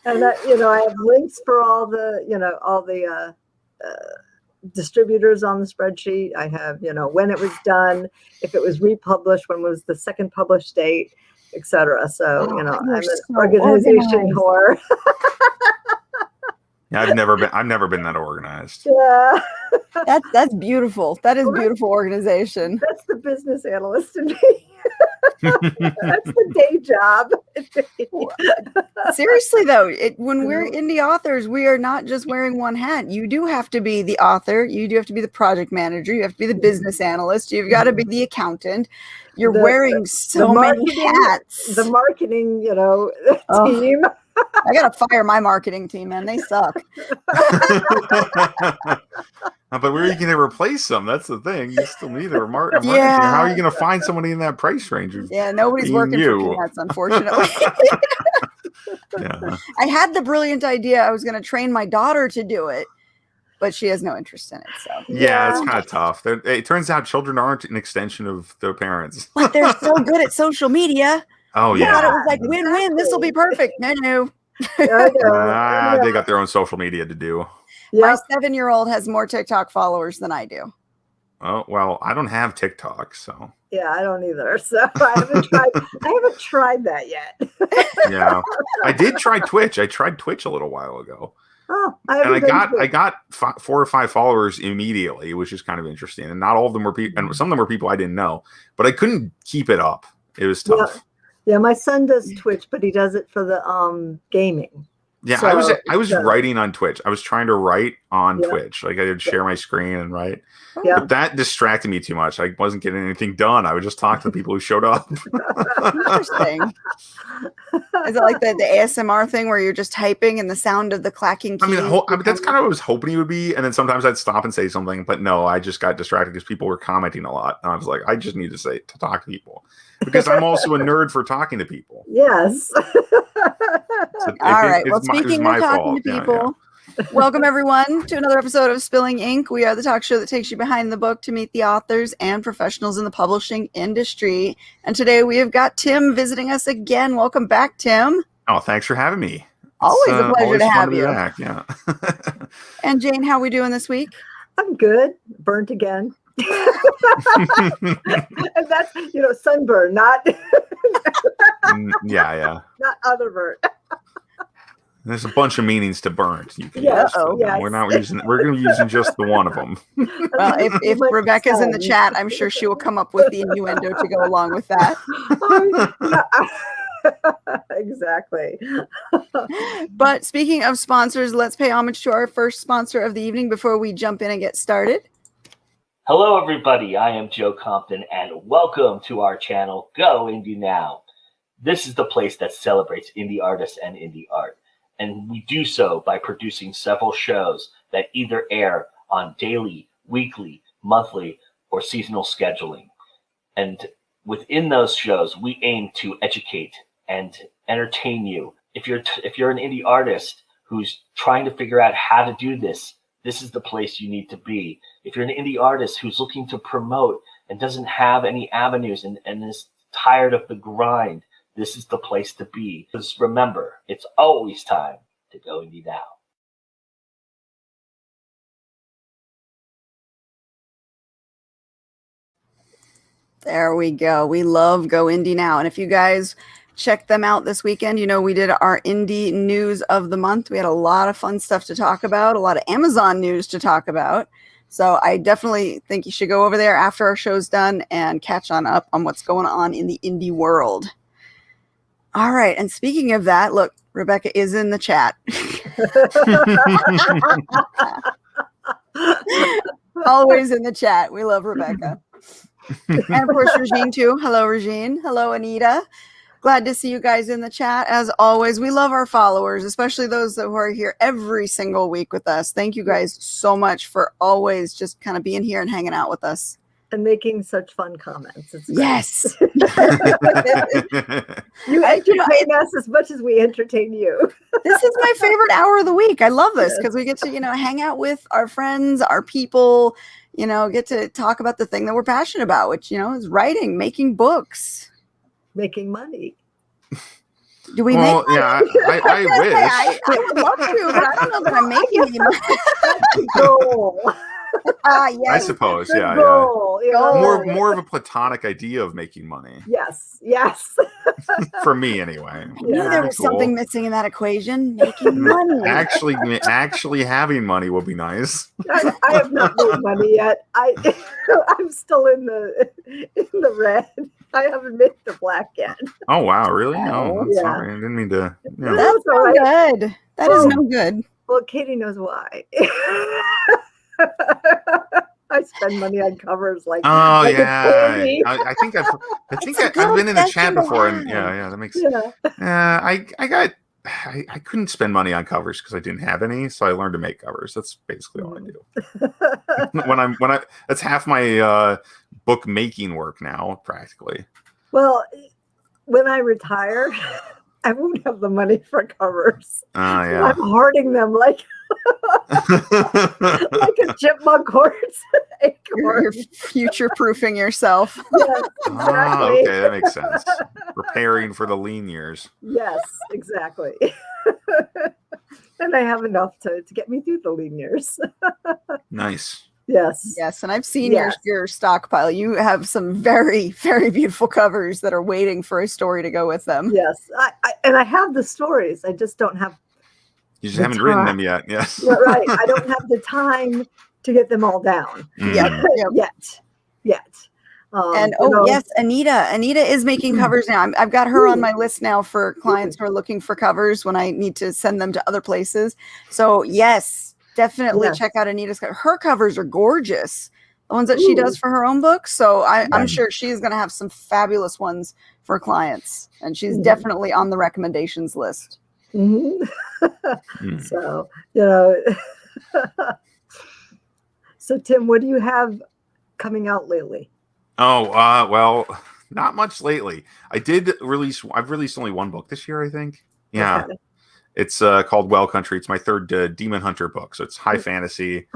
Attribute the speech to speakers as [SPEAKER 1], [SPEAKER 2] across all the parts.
[SPEAKER 1] And I have links for all the distributors on the spreadsheet. I have, when it was done, if it was republished, when was the second published date, etc. So, I'm an organization whore.
[SPEAKER 2] Yeah, I've never been that organized.
[SPEAKER 1] Yeah.
[SPEAKER 3] That's beautiful. That is beautiful organization.
[SPEAKER 1] That's the business analyst in me. That's the day job.
[SPEAKER 3] Seriously though, when we're indie authors, we are not just wearing one hat. You do have to be the author. You do have to be the project manager. You have to be the business analyst. You've got to be the accountant. You're wearing so many hats.
[SPEAKER 1] The marketing, team.
[SPEAKER 3] I gotta fire my marketing team, man. They suck.
[SPEAKER 2] But where are you going to replace them? That's the thing. You still need a marketing. Yeah. How are you going to find somebody in that price range?
[SPEAKER 3] Yeah, nobody's working for peanuts, unfortunately.
[SPEAKER 2] Yeah.
[SPEAKER 3] I had the brilliant idea I was going to train my daughter to do it, but she has no interest in it. So
[SPEAKER 2] yeah, it's kind of tough. It turns out children aren't an extension of their parents.
[SPEAKER 3] But they're so good at social media.
[SPEAKER 2] Oh, yeah.
[SPEAKER 3] I thought it was like win-win. This will be perfect. No.
[SPEAKER 2] They got their own social media to do.
[SPEAKER 3] My 7-year-old has more TikTok followers than I do.
[SPEAKER 2] Oh, well, I don't have TikTok, so.
[SPEAKER 1] Yeah, I don't either. So I haven't tried that yet.
[SPEAKER 2] Yeah. I did try Twitch. I tried Twitch a little while ago.
[SPEAKER 1] Oh,
[SPEAKER 2] I got 4 or 5 followers immediately, which is kind of interesting. And not all of them were people, and some of them were people I didn't know, but I couldn't keep it up. It was tough.
[SPEAKER 1] Yeah, my son does Twitch, but he does it for the gaming.
[SPEAKER 2] Yeah, so, I was writing on Twitch. I was trying to write on Twitch. Like I would share my screen and write. Yeah. But that distracted me too much. I wasn't getting anything done. I would just talk to the people who showed up.
[SPEAKER 3] Interesting. Is it like the ASMR thing where you're just typing and the sound of the clacking keys?
[SPEAKER 2] I mean, that's kind of what I was hoping it would be. And then sometimes I'd stop and say something. But no, I just got distracted because people were commenting a lot. And I was like, I just need to talk to people. Because I'm also a nerd for talking to people.
[SPEAKER 1] Yes.
[SPEAKER 3] So all right. Well, speaking of talking to people, welcome everyone to another episode of Spilling Ink. We are the talk show that takes you behind the book to meet the authors and professionals in the publishing industry. And today we have got Tim visiting us again. Welcome back, Tim.
[SPEAKER 2] Oh, thanks for having me.
[SPEAKER 3] Always a pleasure to have you.
[SPEAKER 2] Back. Yeah.
[SPEAKER 3] And Jane, how are we doing this week?
[SPEAKER 1] I'm good. Burnt again. And that's sunburn, not
[SPEAKER 2] yeah
[SPEAKER 1] not other burnt.
[SPEAKER 2] There's a bunch of meanings to burnt. You can
[SPEAKER 1] yes.
[SPEAKER 2] We're not using. We're going to be using just the one of them.
[SPEAKER 3] Well, if Rebecca's in the chat, I'm sure she will come up with the innuendo to go along with that.
[SPEAKER 1] Exactly.
[SPEAKER 3] But speaking of sponsors, let's pay homage to our first sponsor of the evening before we jump in and get started.
[SPEAKER 4] Hello, everybody. I am Joe Compton, and welcome to our channel, Go Indie Now. This is the place that celebrates indie artists and indie art, and we do so by producing several shows that either air on daily, weekly, monthly, or seasonal scheduling. And within those shows, we aim to educate and entertain you. If you're an indie artist who's trying to figure out how to do this, this is the place you need to be. If you're an indie artist who's looking to promote and doesn't have any avenues and is tired of the grind, this is the place to be. Because remember, it's always time to go indie now.
[SPEAKER 3] There we go. We love Go Indie Now. And if you guys check them out this weekend, we did our indie news of the month. We had a lot of fun stuff to talk about, a lot of Amazon news to talk about. So I definitely think you should go over there after our show's done and catch up on what's going on in the indie world. All right. And speaking of that, look, Rebekah is in the chat. Always in the chat. We love Rebekah. And of course, Regine too. Hello, Regine. Hello, Anita. Glad to see you guys in the chat. As always, we love our followers, especially those who are here every single week with us. Thank you guys so much for always just kind of being here and hanging out with us.
[SPEAKER 1] And making such fun comments. It's great.
[SPEAKER 3] Yes.
[SPEAKER 1] You entertain us as much as we entertain you.
[SPEAKER 3] This is my favorite hour of the week. I love this because we get to, hang out with our friends, our people, get to talk about the thing that we're passionate about, which, is writing, making books.
[SPEAKER 1] Making money.
[SPEAKER 3] Do we
[SPEAKER 2] Well,
[SPEAKER 3] make money?
[SPEAKER 2] yeah, I wish.
[SPEAKER 3] I would love to, but I don't know that I'm making any money.
[SPEAKER 1] That's the goal.
[SPEAKER 2] I
[SPEAKER 3] Yes.
[SPEAKER 2] suppose,
[SPEAKER 1] The
[SPEAKER 2] yeah.
[SPEAKER 1] goal. You know?
[SPEAKER 2] More of a platonic idea of making money
[SPEAKER 1] Yes. Yes.
[SPEAKER 2] for me, anyway.
[SPEAKER 3] I knew there
[SPEAKER 1] Yeah.
[SPEAKER 3] was something missing in that equation. Making money.
[SPEAKER 2] Actually having money would be nice.
[SPEAKER 1] I have not made money yet. I'm still in the red. I haven't made the black yet.
[SPEAKER 2] Oh wow, really? Oh, I'm
[SPEAKER 1] Yeah.
[SPEAKER 2] sorry. I didn't mean to. Yeah.
[SPEAKER 3] That's
[SPEAKER 1] all
[SPEAKER 3] no
[SPEAKER 1] right.
[SPEAKER 3] good. That is no good.
[SPEAKER 1] Well, Katie knows why. I spend money on covers like.
[SPEAKER 2] Oh
[SPEAKER 1] like a
[SPEAKER 2] yeah,
[SPEAKER 1] candy.
[SPEAKER 2] I think I've
[SPEAKER 3] It's a good
[SPEAKER 2] I've been in the chat
[SPEAKER 3] obsession to
[SPEAKER 2] before, and
[SPEAKER 3] have.
[SPEAKER 2] yeah, that makes.
[SPEAKER 1] Yeah.
[SPEAKER 2] I couldn't spend money on covers because I didn't have any, so I learned to make covers. That's basically all I do. when I that's half my book making work now, practically.
[SPEAKER 1] Well, when I retire, I won't have the money for covers.
[SPEAKER 2] Yeah.
[SPEAKER 1] I'm hoarding them like a chipmunk hoards
[SPEAKER 3] You're future-proofing yourself.
[SPEAKER 1] Yes,
[SPEAKER 2] Oh,
[SPEAKER 1] exactly.
[SPEAKER 2] okay, that makes sense. Preparing for the lean years.
[SPEAKER 1] Yes, exactly. And I have enough to get me through the lean years.
[SPEAKER 2] Nice.
[SPEAKER 1] Yes.
[SPEAKER 3] Yes, and I've seen
[SPEAKER 1] Yes.
[SPEAKER 3] your stockpile. You have some very, very beautiful covers that are waiting for a story to go with them.
[SPEAKER 1] Yes. I have the stories. I just don't have.
[SPEAKER 2] You just
[SPEAKER 1] The
[SPEAKER 2] haven't written
[SPEAKER 1] time.
[SPEAKER 2] them yet. Yes.
[SPEAKER 1] Yeah, right. I don't have the time to get them all down
[SPEAKER 3] Yep.
[SPEAKER 1] yet.
[SPEAKER 3] And
[SPEAKER 1] you know,
[SPEAKER 3] yes, Anita is making covers now. I've got her on my list now for clients who are looking for covers when I need to send them to other places. So yes, definitely
[SPEAKER 1] Yes.
[SPEAKER 3] check out Anita's. Her covers are gorgeous. The ones that she
[SPEAKER 1] Ooh.
[SPEAKER 3] does for her own books. So I'm
[SPEAKER 2] Yeah.
[SPEAKER 3] sure she's going to have some fabulous ones for clients, and she's
[SPEAKER 1] Mhm.
[SPEAKER 3] definitely on the recommendations list.
[SPEAKER 1] mhm.
[SPEAKER 2] Mm.
[SPEAKER 1] So, you know. So Tim, what do you have coming out lately?
[SPEAKER 2] Oh, well, not much lately. I've released only one book this year, I think. Yeah.
[SPEAKER 1] Okay.
[SPEAKER 2] It's called Well Country. It's my third Demon Hunter book. So it's high fantasy,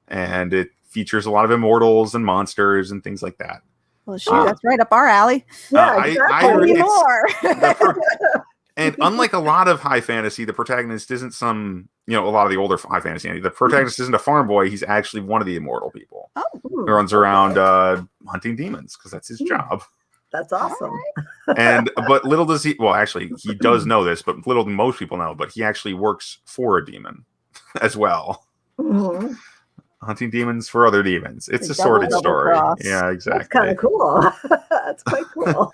[SPEAKER 2] and it features a lot of immortals and monsters and things like that.
[SPEAKER 3] Well, shoot, that's right up our alley.
[SPEAKER 1] Yeah,
[SPEAKER 2] I
[SPEAKER 1] exactly.
[SPEAKER 2] already-
[SPEAKER 3] Any
[SPEAKER 2] it's-
[SPEAKER 3] more?
[SPEAKER 2] And unlike a lot of high fantasy, the protagonist isn't a lot of the older high fantasy. The protagonist isn't a farm boy. He's actually one of the immortal people who runs around hunting demons because that's his job.
[SPEAKER 1] That's awesome.
[SPEAKER 2] But little does he, well, actually, he does know this, but little than most people know, but he actually works for a demon as well.
[SPEAKER 1] Mhm.
[SPEAKER 2] Hunting demons for other demons. It's
[SPEAKER 3] A
[SPEAKER 2] a sordid
[SPEAKER 3] double
[SPEAKER 2] story.
[SPEAKER 3] cross.
[SPEAKER 2] Yeah,
[SPEAKER 1] That's kind
[SPEAKER 2] exactly.
[SPEAKER 1] of cool. That's quite cool.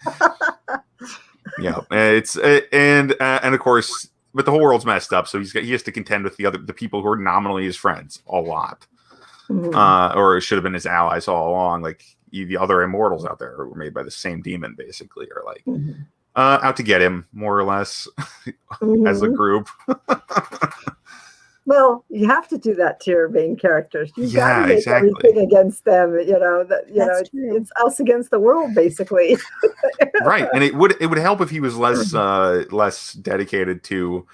[SPEAKER 2] Yeah, and of course, but the whole world's messed up, so he has to contend with the people who are nominally his friends a lot,
[SPEAKER 1] Mhm.
[SPEAKER 2] or it should have been his allies all along. Like the other immortals out there who were made by the same demon, basically, are like
[SPEAKER 1] Mhm.
[SPEAKER 2] out to get him more or less as a
[SPEAKER 1] Mhm.
[SPEAKER 2] group.
[SPEAKER 1] Well, you have to do that to your main characters. You got
[SPEAKER 2] Yeah,
[SPEAKER 1] to make
[SPEAKER 2] exactly.
[SPEAKER 1] everything against them. You know that. You
[SPEAKER 3] That's
[SPEAKER 1] know,
[SPEAKER 3] true.
[SPEAKER 1] it's us against the world, basically.
[SPEAKER 2] Right, and it would help if he was less dedicated to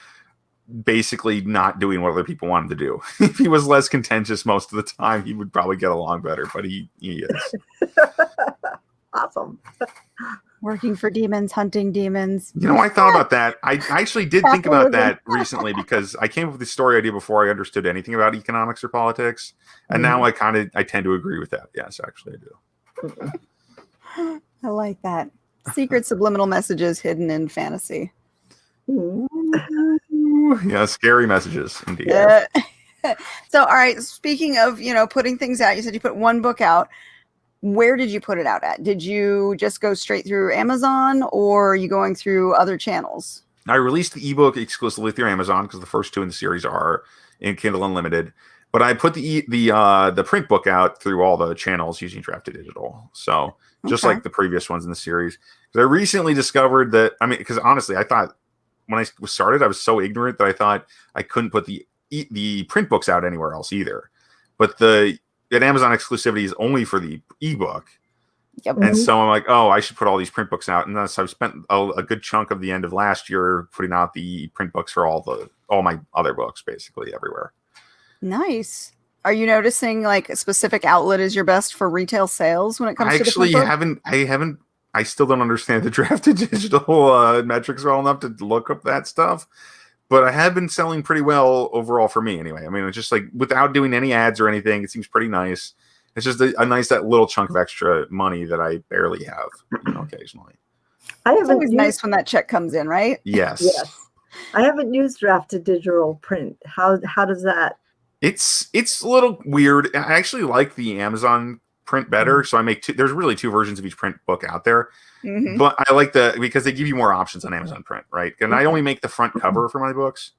[SPEAKER 2] basically not doing what other people want him to do. If he was less contentious most of the time, he would probably get along better. But he is.
[SPEAKER 1] Awesome.
[SPEAKER 3] Working for demons, hunting demons.
[SPEAKER 2] I thought about that. I actually did think about
[SPEAKER 3] Capitalism.
[SPEAKER 2] that recently because I came up with the story idea before I understood anything about economics or politics, and now I tend to agree with that. Yes, actually, I do.
[SPEAKER 3] I like that. Secret subliminal messages hidden in fantasy.
[SPEAKER 1] Mhm.
[SPEAKER 2] Yeah, scary messages indeed.
[SPEAKER 3] So, all right. Speaking of, putting things out, you said you put one book out. Where did you put it out at? Did you just go straight through Amazon, or are you going through other channels?
[SPEAKER 2] I released the ebook exclusively through Amazon because the first two in the series are in Kindle Unlimited. But I put the print book out through all the channels using Draft to Digital. So just
[SPEAKER 3] Okay.
[SPEAKER 2] like the previous ones in the series. Because I recently discovered that, because honestly, I thought when I started, I was so ignorant that I thought I couldn't put the print books out anywhere else either. But that Amazon exclusivity is only for the ebook.
[SPEAKER 3] Yep.
[SPEAKER 2] And so I'm like, oh, I should put all these print books out. And thus I've spent a good chunk of the end of last year putting out the print books for all my other books, basically everywhere.
[SPEAKER 3] Nice. Are you noticing like a specific outlet is your best for retail sales when it comes
[SPEAKER 2] I
[SPEAKER 3] to
[SPEAKER 2] actually
[SPEAKER 3] the print book?
[SPEAKER 2] I I still don't understand the drafted digital metrics well enough to look up that stuff. But I have been selling pretty well overall for me anyway. I mean, it's just like without doing any ads or anything, it seems pretty nice. It's just a nice that little chunk of extra money that I barely have, occasionally.
[SPEAKER 3] It's always nice when that check comes in, right?
[SPEAKER 2] Yes.
[SPEAKER 1] Yes. I haven't used drafted digital print. How does that?
[SPEAKER 2] It's a little weird. I actually like the Amazon print better. So I make there's really two versions of each print book out there.
[SPEAKER 3] Mm-hmm.
[SPEAKER 2] But I like because they give you more options on Amazon print, right? And I only make the front cover for my books.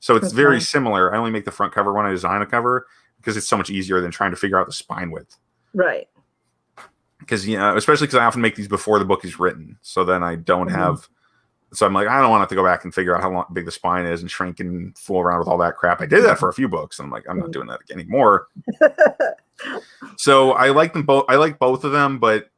[SPEAKER 2] So it's very similar. I only make the front cover when I design a cover because it's so much easier than trying to figure out the spine width.
[SPEAKER 1] Right.
[SPEAKER 2] Because, especially because I often make these before the book is written. So then I don't have, so I'm like, I don't want to have to go back and figure out how big the spine is and shrink and fool around with all that crap. I did that for a few books. And I'm like, I'm not doing that anymore. So I like them both. I like both of them, but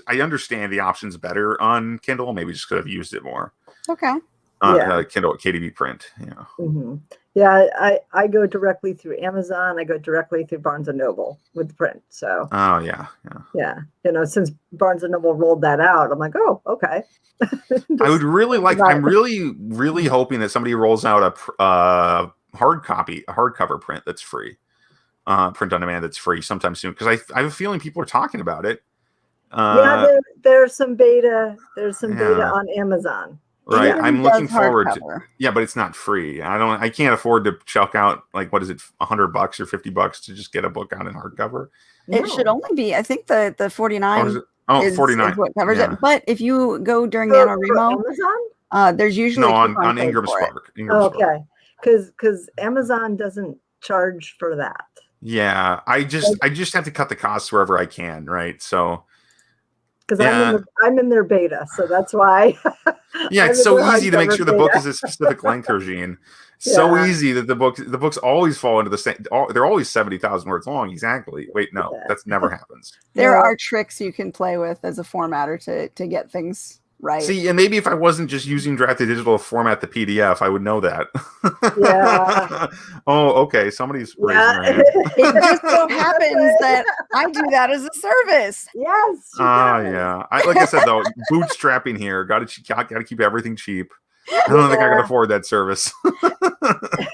[SPEAKER 2] I understand the options better on Kindle. Maybe just because I've used it more.
[SPEAKER 3] Okay.
[SPEAKER 2] Kindle KDB print. Yeah.
[SPEAKER 1] Mm-hmm. Yeah, I go directly through Amazon. I go directly through Barnes and Noble with the print. So.
[SPEAKER 2] Oh yeah.
[SPEAKER 1] Since Barnes and Noble rolled that out, I'm like, oh, okay.
[SPEAKER 2] I would really like. I'm really hoping that somebody rolls out a hardcover print that's free, print on demand that's free sometime soon. Because I have a feeling people are talking about it.
[SPEAKER 1] There's some beta. There's some beta on Amazon.
[SPEAKER 2] Right, I'm looking forward to. Yeah, but it's not free. I can't afford to chuck out like what is it, $100 or $50 to just get a book out in hardcover.
[SPEAKER 3] It should only be. I think the 49.
[SPEAKER 2] Is 49
[SPEAKER 3] is what covers it. But if you go during NaNoWriMo,
[SPEAKER 1] Amazon,
[SPEAKER 3] there's usually
[SPEAKER 2] on Ingram Spark.
[SPEAKER 1] Okay, because Amazon doesn't charge for that.
[SPEAKER 2] Yeah, I just have to cut the costs wherever I can, right? So.
[SPEAKER 1] Because I'm in their beta, so that's why.
[SPEAKER 2] Yeah, it's so easy to make sure the book is a specific length regime. So easy that the books always fall into the same. They're always 70,000 words long. Exactly. Wait, no, that's never happens.
[SPEAKER 3] There are tricks you can play with as a formatter to get things right.
[SPEAKER 2] See, and maybe if I wasn't just using drafted digital to format the PDF, I would know that.
[SPEAKER 1] Yeah.
[SPEAKER 2] Oh, okay. Somebody's raising their hand.
[SPEAKER 3] It just so happens that I do that as a service.
[SPEAKER 1] Yes.
[SPEAKER 2] Yeah. Like I said, though, bootstrapping here. Got to keep everything cheap. I don't think I can afford that service.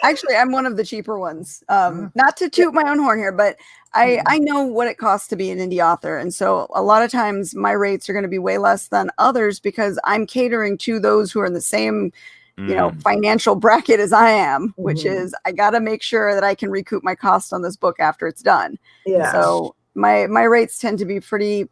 [SPEAKER 3] Actually, I'm one of the cheaper ones. Not to toot my own horn here, but I know what it costs to be an indie author. And so a lot of times my rates are going to be way less than others because I'm catering to those who are in the same, financial bracket as I am, which is I got to make sure that I can recoup my cost on this book after it's done.
[SPEAKER 1] Yeah.
[SPEAKER 3] So my rates tend to be pretty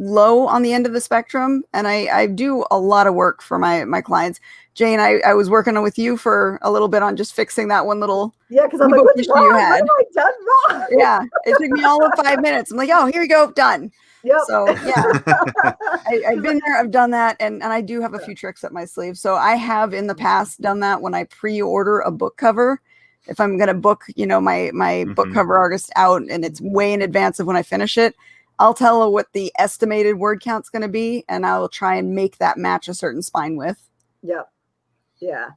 [SPEAKER 3] low on the end of the spectrum, and I do a lot of work for my clients. Jane, I was working with you for a little bit on just fixing that one little
[SPEAKER 1] because I'm like, what's wrong? What have I done wrong?
[SPEAKER 3] Yeah, it took me all of 5 minutes. I'm like, oh, here you go, done.
[SPEAKER 1] Yep.
[SPEAKER 3] So yeah, I've been there, I've done that, and I do have a few tricks up my sleeve. So I have in the past done that when I pre-order a book cover. If I'm gonna book, my book cover artist out, and it's way in advance of when I finish it, I'll tell her what the estimated word count's going to be, and I will try and make that match a certain spine width.
[SPEAKER 1] Yep. Yeah.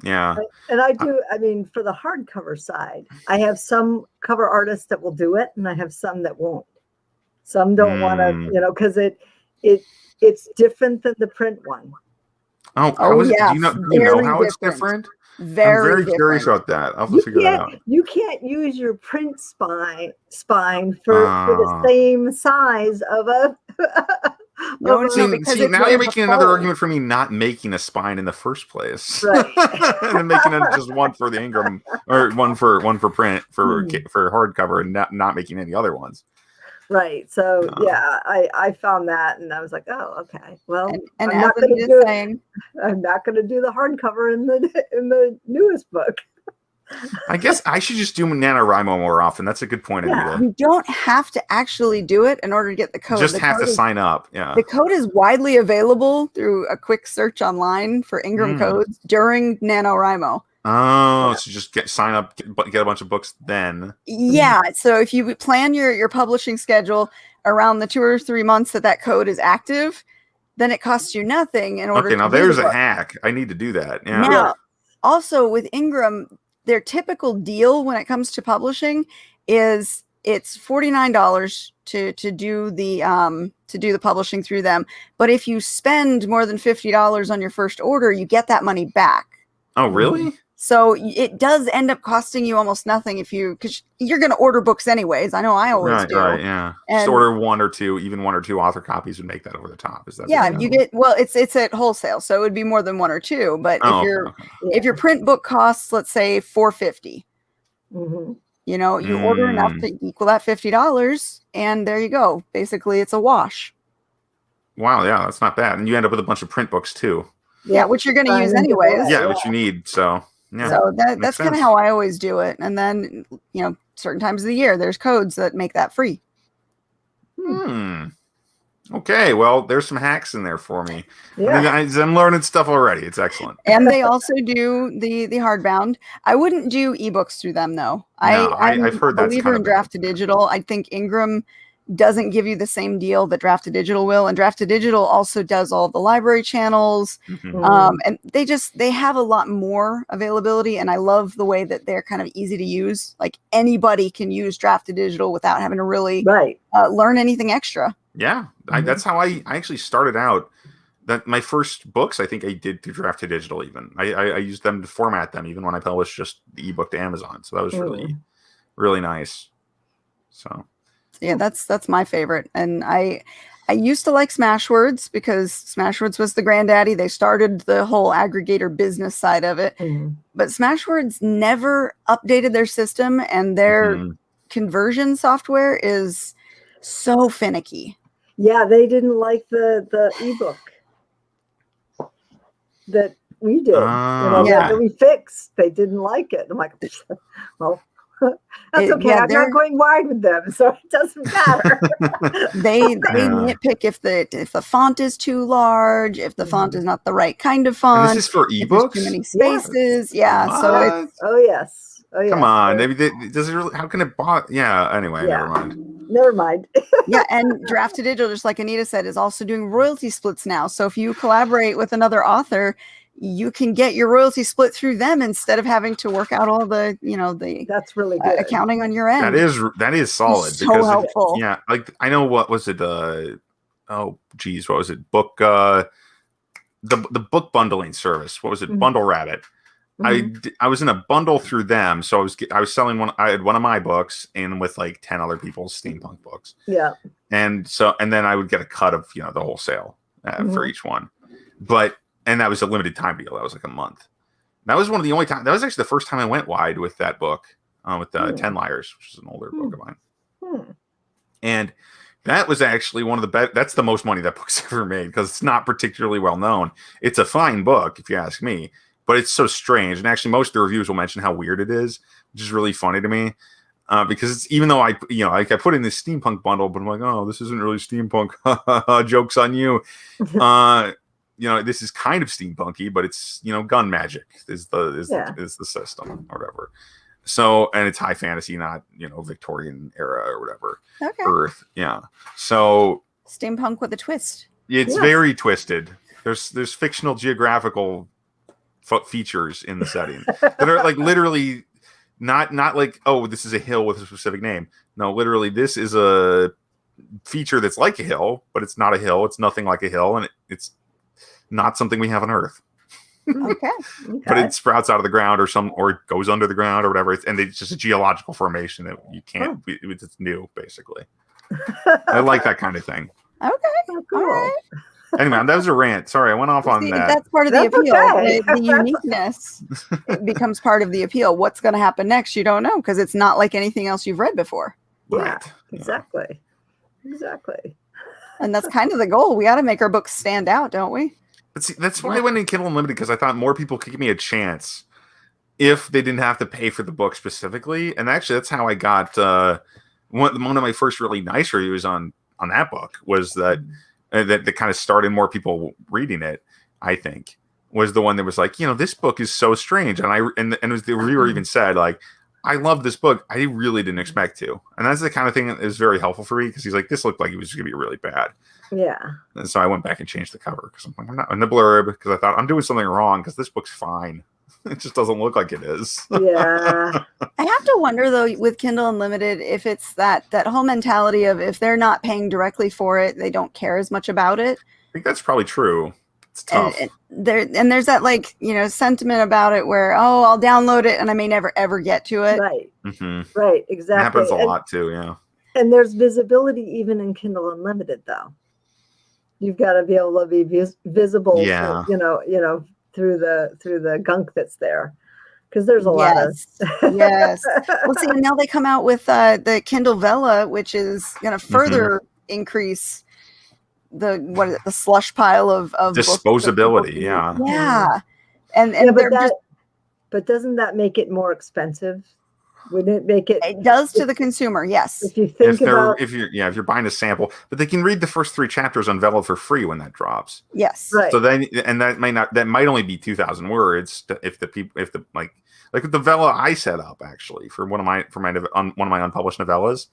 [SPEAKER 2] Yeah.
[SPEAKER 1] And I do, for the hardcover side, I have some cover artists that will do it, and I have some that won't. Some don't want to, because it's different than the print one.
[SPEAKER 2] Do you know how it's different? I'm very curious about that. I'll have to figure that out.
[SPEAKER 1] You can't use your print spine for the same size of a.
[SPEAKER 3] Now
[SPEAKER 2] you're making another argument for me not making a spine in the first place,
[SPEAKER 1] right?
[SPEAKER 2] And then making it just one for the Ingram or one for print for hardcover, and not making any other ones.
[SPEAKER 1] Right. So I found that, and I was like, oh, okay. Well,
[SPEAKER 3] and
[SPEAKER 1] I'm not going to do it. I'm not going to do the hardcover in the newest book.
[SPEAKER 2] I guess I should just do NaNoWriMo more often. That's a good point, Anita.
[SPEAKER 3] You don't have to actually do it in order to get the code.
[SPEAKER 2] Just have to sign up. Yeah.
[SPEAKER 3] The code is widely available through a quick search online for Ingram codes during NaNoWriMo.
[SPEAKER 2] Oh, so just sign up, get a bunch of books then.
[SPEAKER 3] Yeah. So if you plan your publishing schedule around the 2 or 3 months that code is active, then it costs you nothing in order.
[SPEAKER 2] Okay, now there's a hack. I need to do that. Yeah.
[SPEAKER 3] Now, also with Ingram, their typical deal when it comes to publishing is it's $49 to do the to do the publishing through them. But if you spend more than $50 on your first order, you get that money back.
[SPEAKER 2] Oh, really?
[SPEAKER 3] So it does end up costing you almost nothing because you're going to order books anyways. I know I always do.
[SPEAKER 2] Right, yeah.
[SPEAKER 3] And
[SPEAKER 2] just order one or two author copies would make that over the top. Is that?
[SPEAKER 3] Yeah, you get, well, it's at wholesale, so it would be more than one or two. But if your print book costs, let's say $4.50, you know, you order enough to equal that $50, and there you go. Basically, it's a wash.
[SPEAKER 2] Wow, yeah, that's not bad. And you end up with a bunch of print books too.
[SPEAKER 3] Yeah, which you're going to use anyways.
[SPEAKER 2] Yeah, which you need. So yeah.
[SPEAKER 3] So that's kind of how I always do it. And then, you know, certain times of the year, there's codes that make that free.
[SPEAKER 2] Okay, well, there's some hacks in there for me.
[SPEAKER 1] Yeah.
[SPEAKER 2] I'm learning stuff already. It's excellent.
[SPEAKER 3] And they also do the hardbound. I wouldn't do ebooks through them though.
[SPEAKER 2] I've heard that's
[SPEAKER 3] believer in draft to digital. I think Ingram doesn't give you the same deal that Draft to Digital will, and Draft to Digital also does all the library channels, and they have a lot more availability, and I love the way that they're kind of easy to use. Like anybody can use Draft to Digital without having to really learn anything extra.
[SPEAKER 2] Yeah, that's how I actually started out. That my first books, I think I did through Draft to Digital. Even I used them to format them, even when I published just the ebook to Amazon. So that was really nice. So.
[SPEAKER 3] Yeah, that's my favorite. And I used to like Smashwords because Smashwords was the granddaddy. They started the whole aggregator business side of it. But Smashwords never updated their system, and their conversion software is so finicky.
[SPEAKER 1] Yeah, they didn't like the ebook that we did. That we fixed. They didn't like it. I'm like, well, that's okay. I'm not going wide with them, so it doesn't matter.
[SPEAKER 3] They nitpick if the font is too large, if the font is not the right kind of font.
[SPEAKER 2] And this is for ebooks.
[SPEAKER 3] Too many spaces. Yeah. So it's
[SPEAKER 1] yes.
[SPEAKER 2] Come on. Does it really? How can it bother? Yeah. Anyway,
[SPEAKER 1] never mind.
[SPEAKER 3] Yeah, and Draft to Digital, just like Anita said, is also doing royalty splits now. So if you collaborate with another author, you can get your royalty split through them instead of having to work out all the,
[SPEAKER 1] that's really good
[SPEAKER 3] accounting on your end.
[SPEAKER 2] That is solid.
[SPEAKER 3] So because helpful.
[SPEAKER 2] Like I know, what was it? What was it? Book, the book bundling service. What was it? Bundle Rabbit. I was in a bundle through them, so I was selling one. I had one of my books and with like 10 other people's steampunk books.
[SPEAKER 1] Yeah.
[SPEAKER 2] And then I would get a cut of the wholesale for each one, and that was a limited time deal. That was like a month. That was one of the only times. That was actually the first time I went wide with that book, with 10 Liars, which is an older book of mine. And that was actually one of the best. That's the most money that book's ever made because it's not particularly well known. It's a fine book, if you ask me, but it's so strange. And actually, most of the reviews will mention how weird it is, which is really funny to me. Because it's, even though I put in this steampunk bundle, but I'm like, oh, this isn't really steampunk. Joke's on you. This is kind of steampunky, but it's gun magic is the system or whatever. So, and it's high fantasy, not Victorian era or whatever.
[SPEAKER 3] Okay.
[SPEAKER 2] Earth, yeah. So
[SPEAKER 3] steampunk with a twist.
[SPEAKER 2] It's very twisted. There's fictional geographical features in the setting that are like literally not like, oh, this is a hill with a specific name. No, literally, this is a feature that's like a hill, but it's not a hill. It's nothing like a hill, and it's not something we have on Earth.
[SPEAKER 3] Okay.
[SPEAKER 2] But it sprouts out of the ground or it goes under the ground or whatever. And it's just a geological formation that you can't. It's new, basically. I like that kind of thing.
[SPEAKER 3] Okay. Cool. All right.
[SPEAKER 2] Anyway, that was a rant. Sorry, I went off on that.
[SPEAKER 3] That's part of the appeal.
[SPEAKER 1] Okay.
[SPEAKER 3] The uniqueness becomes part of the appeal. What's going to happen next? You don't know because it's not like anything else you've read before.
[SPEAKER 2] Right.
[SPEAKER 1] Yeah, exactly.
[SPEAKER 3] And that's kind of the goal. We got to make our books stand out, don't we?
[SPEAKER 2] But see, that's why I went in Kindle Unlimited, because I thought more people could give me a chance if they didn't have to pay for the book specifically. And actually, that's how I got one of my first really nice reviews on that book was that kind of started more people reading it. I think was the one that was like, this book is so strange, and it was the reviewer even said like, I love this book. I really didn't expect to, and that's the kind of thing that is very helpful for me because he's like, this looked like it was going to be really bad.
[SPEAKER 1] Yeah.
[SPEAKER 2] And so I went back and changed the cover because I'm like, I'm not in the blurb because I thought I'm doing something wrong because this book's fine. It just doesn't look like it is.
[SPEAKER 1] Yeah.
[SPEAKER 3] I have to wonder though with Kindle Unlimited if it's that whole mentality of if they're not paying directly for it, they don't care as much about it.
[SPEAKER 2] I think that's probably true. It's tough.
[SPEAKER 3] And there's that like, sentiment about it where, oh, I'll download it and I may never ever get to it.
[SPEAKER 1] Right.
[SPEAKER 2] Mm-hmm.
[SPEAKER 1] Right.
[SPEAKER 2] It
[SPEAKER 1] Exactly.
[SPEAKER 2] happens a lot too. Yeah.
[SPEAKER 1] And there's visibility even in Kindle Unlimited, though. You've got to be able to be visible,
[SPEAKER 2] Yeah.
[SPEAKER 1] through the gunk that's there, because there's a lot of.
[SPEAKER 3] Yes. Well, see, and now they come out with the Kindle Vella, which is going to further increase the slush pile of
[SPEAKER 2] disposability. Yeah.
[SPEAKER 3] Yeah. And
[SPEAKER 1] but doesn't that make it more expensive? Wouldn't it make it?
[SPEAKER 3] It does to the consumer, yes.
[SPEAKER 1] If you think about,
[SPEAKER 2] if you're buying a sample, but they can read the first 3 chapters on Vella for free when that drops.
[SPEAKER 3] Yes.
[SPEAKER 1] right.
[SPEAKER 2] So then, and that might only be 2,000 words if the like with the Vella I set up actually for one of my unpublished novellas,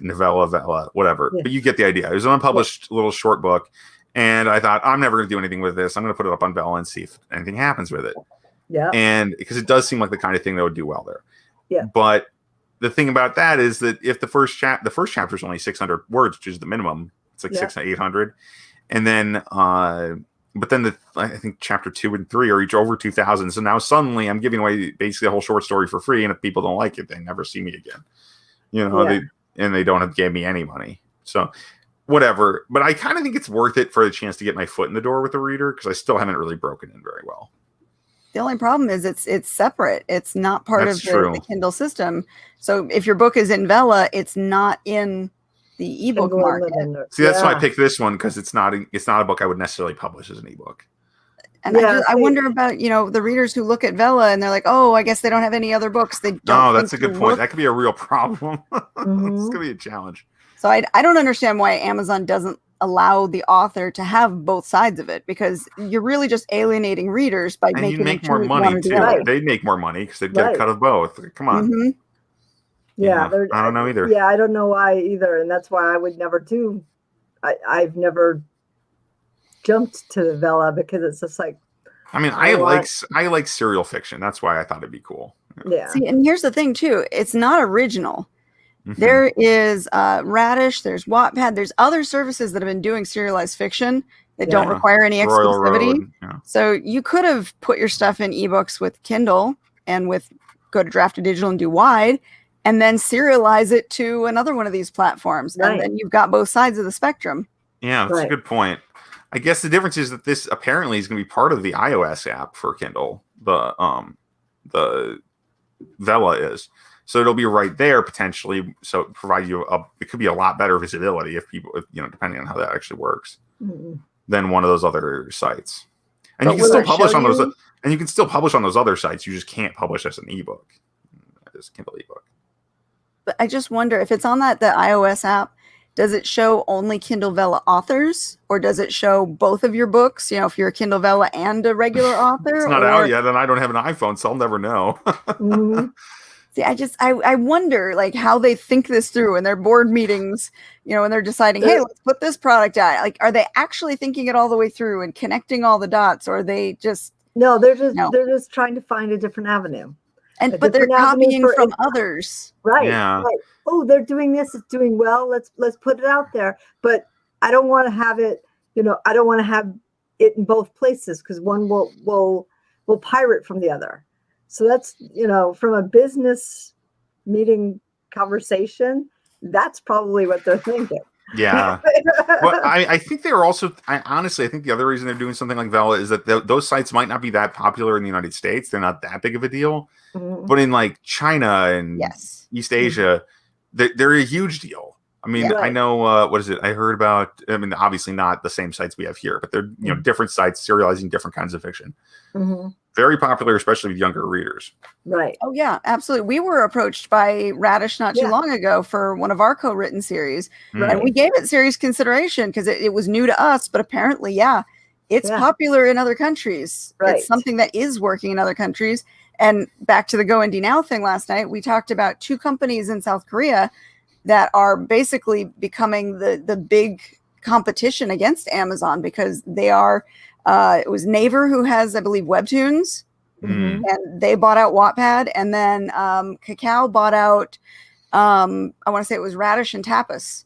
[SPEAKER 2] Vella, whatever.
[SPEAKER 1] Yeah.
[SPEAKER 2] But you get the idea. It was an unpublished little short book, and I thought I'm never going to do anything with this. I'm going to put it up on Vella and see if anything happens with it.
[SPEAKER 1] Yeah.
[SPEAKER 2] And because it does seem like the kind of thing that would do well there.
[SPEAKER 1] Yeah.
[SPEAKER 2] But the thing about that is that if the first chapter is only 600 words, which is the minimum, it's like 600, 800, and then but then I think chapter 2 and 3 are each over 2,000. So now suddenly I'm giving away basically a whole short story for free, and if people don't like it, they never see me again. They don't have gave me any money. So whatever. But I kind of think it's worth it for the chance to get my foot in the door with the reader, because I still haven't really broken in very well.
[SPEAKER 3] The only problem is it's separate. It's not part
[SPEAKER 2] That's
[SPEAKER 3] of the Kindle system. So if your book is in Vella, it's not in the ebook
[SPEAKER 1] Kindle
[SPEAKER 3] market.
[SPEAKER 1] Unlimited.
[SPEAKER 2] See, that's why I picked this one, because it's not a book I would necessarily publish as an ebook.
[SPEAKER 3] And I wonder about, the readers who look at Vella and they're like, oh, I guess they don't have any other books. They don't.
[SPEAKER 2] No, that's a good point. That could be a real problem.
[SPEAKER 1] Mhm.
[SPEAKER 2] It's going to be a challenge.
[SPEAKER 3] So I don't understand why Amazon doesn't allow the author to have both sides of it, because you're really just alienating readers by
[SPEAKER 2] And
[SPEAKER 3] making
[SPEAKER 2] you make
[SPEAKER 3] them
[SPEAKER 2] more
[SPEAKER 3] choose
[SPEAKER 2] money
[SPEAKER 3] one or the
[SPEAKER 2] too.
[SPEAKER 3] other.
[SPEAKER 2] They'd make more money because they'd get a cut of both. Come on.
[SPEAKER 3] Mhm.
[SPEAKER 1] Yeah.
[SPEAKER 2] I don't know either.
[SPEAKER 1] Yeah, I don't know why either, and that's why I would never do. I've never jumped to the Vella, because it's just like.
[SPEAKER 2] I mean, I like serial fiction. That's why I thought it'd be cool.
[SPEAKER 1] Yeah.
[SPEAKER 3] See, and here's the thing too: it's not original.
[SPEAKER 2] Mhm.
[SPEAKER 3] There is Radish, there's Wattpad, there's other services that have been doing serialized fiction that don't require any
[SPEAKER 2] Royal
[SPEAKER 3] exclusivity.
[SPEAKER 2] Road, yeah.
[SPEAKER 3] So you could have put your stuff in ebooks with Kindle and go to Draft to Digital and do wide, and then serialize it to another one of these platforms.
[SPEAKER 1] Right.
[SPEAKER 3] And then you've got both sides of the spectrum.
[SPEAKER 2] Yeah, that's a good point. I guess the difference is that this apparently is going to be part of the iOS app for Kindle. The Vella is. So it'll be right there potentially. So provide you it could be a lot better visibility if depending on how that actually works, than one of those other sites. And you can still publish on those. And you can still publish on those other sites. You just can't publish as an ebook, as a Kindle ebook.
[SPEAKER 3] But I just wonder if it's on the iOS app, does it show only Kindle Vella authors, or does it show both of your books? If you're a Kindle Vella and a regular author.
[SPEAKER 2] It's not out yet, and I don't have an iPhone, so I'll never know.
[SPEAKER 1] Mhm.
[SPEAKER 3] See, I wonder like how they think this through in their board meetings, when they're deciding, hey, let's put this product out. Like, are they actually thinking it all the way through and connecting all the dots, or are they just
[SPEAKER 1] No, they're just trying to find a different avenue.
[SPEAKER 3] but they're copying from others.
[SPEAKER 1] Right.
[SPEAKER 2] Yeah.
[SPEAKER 1] Right. Oh, they're doing this, it's doing well. Let's put it out there. But I don't want to have it, I don't want to have it in both places, because one will pirate from the other. So that's, from a business meeting conversation, that's probably what they're thinking.
[SPEAKER 2] Yeah. Well, I think they're also, honestly, I think the other reason they're doing something like Vella is that those sites might not be that popular in the United States. They're not that big of a deal.
[SPEAKER 1] Mhm.
[SPEAKER 2] But in like China and East Asia, they're a huge deal. I mean, I know, what is it? I heard about, obviously not the same sites we have here, but they're, different sites serializing different kinds of fiction.
[SPEAKER 1] Mhm.
[SPEAKER 2] Very popular, especially with younger readers.
[SPEAKER 1] Right.
[SPEAKER 3] Oh yeah, absolutely. We were approached by Radish not too long ago for one of our co-written series, and we gave it serious consideration because it was new to us. But apparently, it's popular in other countries.
[SPEAKER 1] Right.
[SPEAKER 3] It's something that is working in other countries. And back to the Go Indie Now thing last night, we talked about 2 companies in South Korea that are basically becoming the big competition against Amazon, because they are. It was Naver who has, I believe, Webtoons,
[SPEAKER 1] Mhm.
[SPEAKER 3] and they bought out Wattpad, and then Cacao bought out. I want to say it was Radish and Tapas.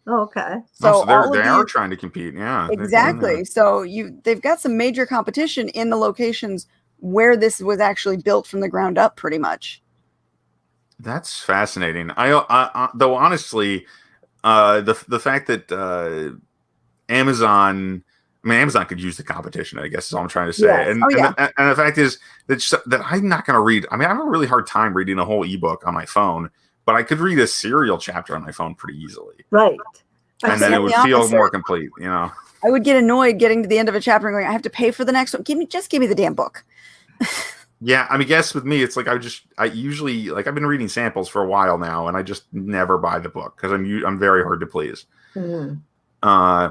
[SPEAKER 1] Oh, okay.
[SPEAKER 3] So
[SPEAKER 2] they
[SPEAKER 3] all of
[SPEAKER 2] are
[SPEAKER 3] these,
[SPEAKER 2] trying to compete. Yeah,
[SPEAKER 3] exactly. So they've got some major competition in the locations where this was actually built from the ground up, pretty much.
[SPEAKER 2] That's fascinating. I though honestly, the fact that Amazon. I mean, Amazon could use the competition, I guess is all I'm trying to say.
[SPEAKER 1] Yes.
[SPEAKER 2] And, and the fact is that I'm not going to read. I mean, I have a really hard time reading a whole ebook on my phone, but I could read a serial chapter on my phone pretty easily.
[SPEAKER 1] Right.
[SPEAKER 2] And then it would feel more complete, you know.
[SPEAKER 3] I would get annoyed getting to the end of a chapter and going, I have to pay for the next one. Just give me the damn book.
[SPEAKER 2] Yeah, I mean, guess with me, it's like I usually like I've been reading samples for a while now, and I just never buy the book because I'm very hard to please.
[SPEAKER 1] Mhm.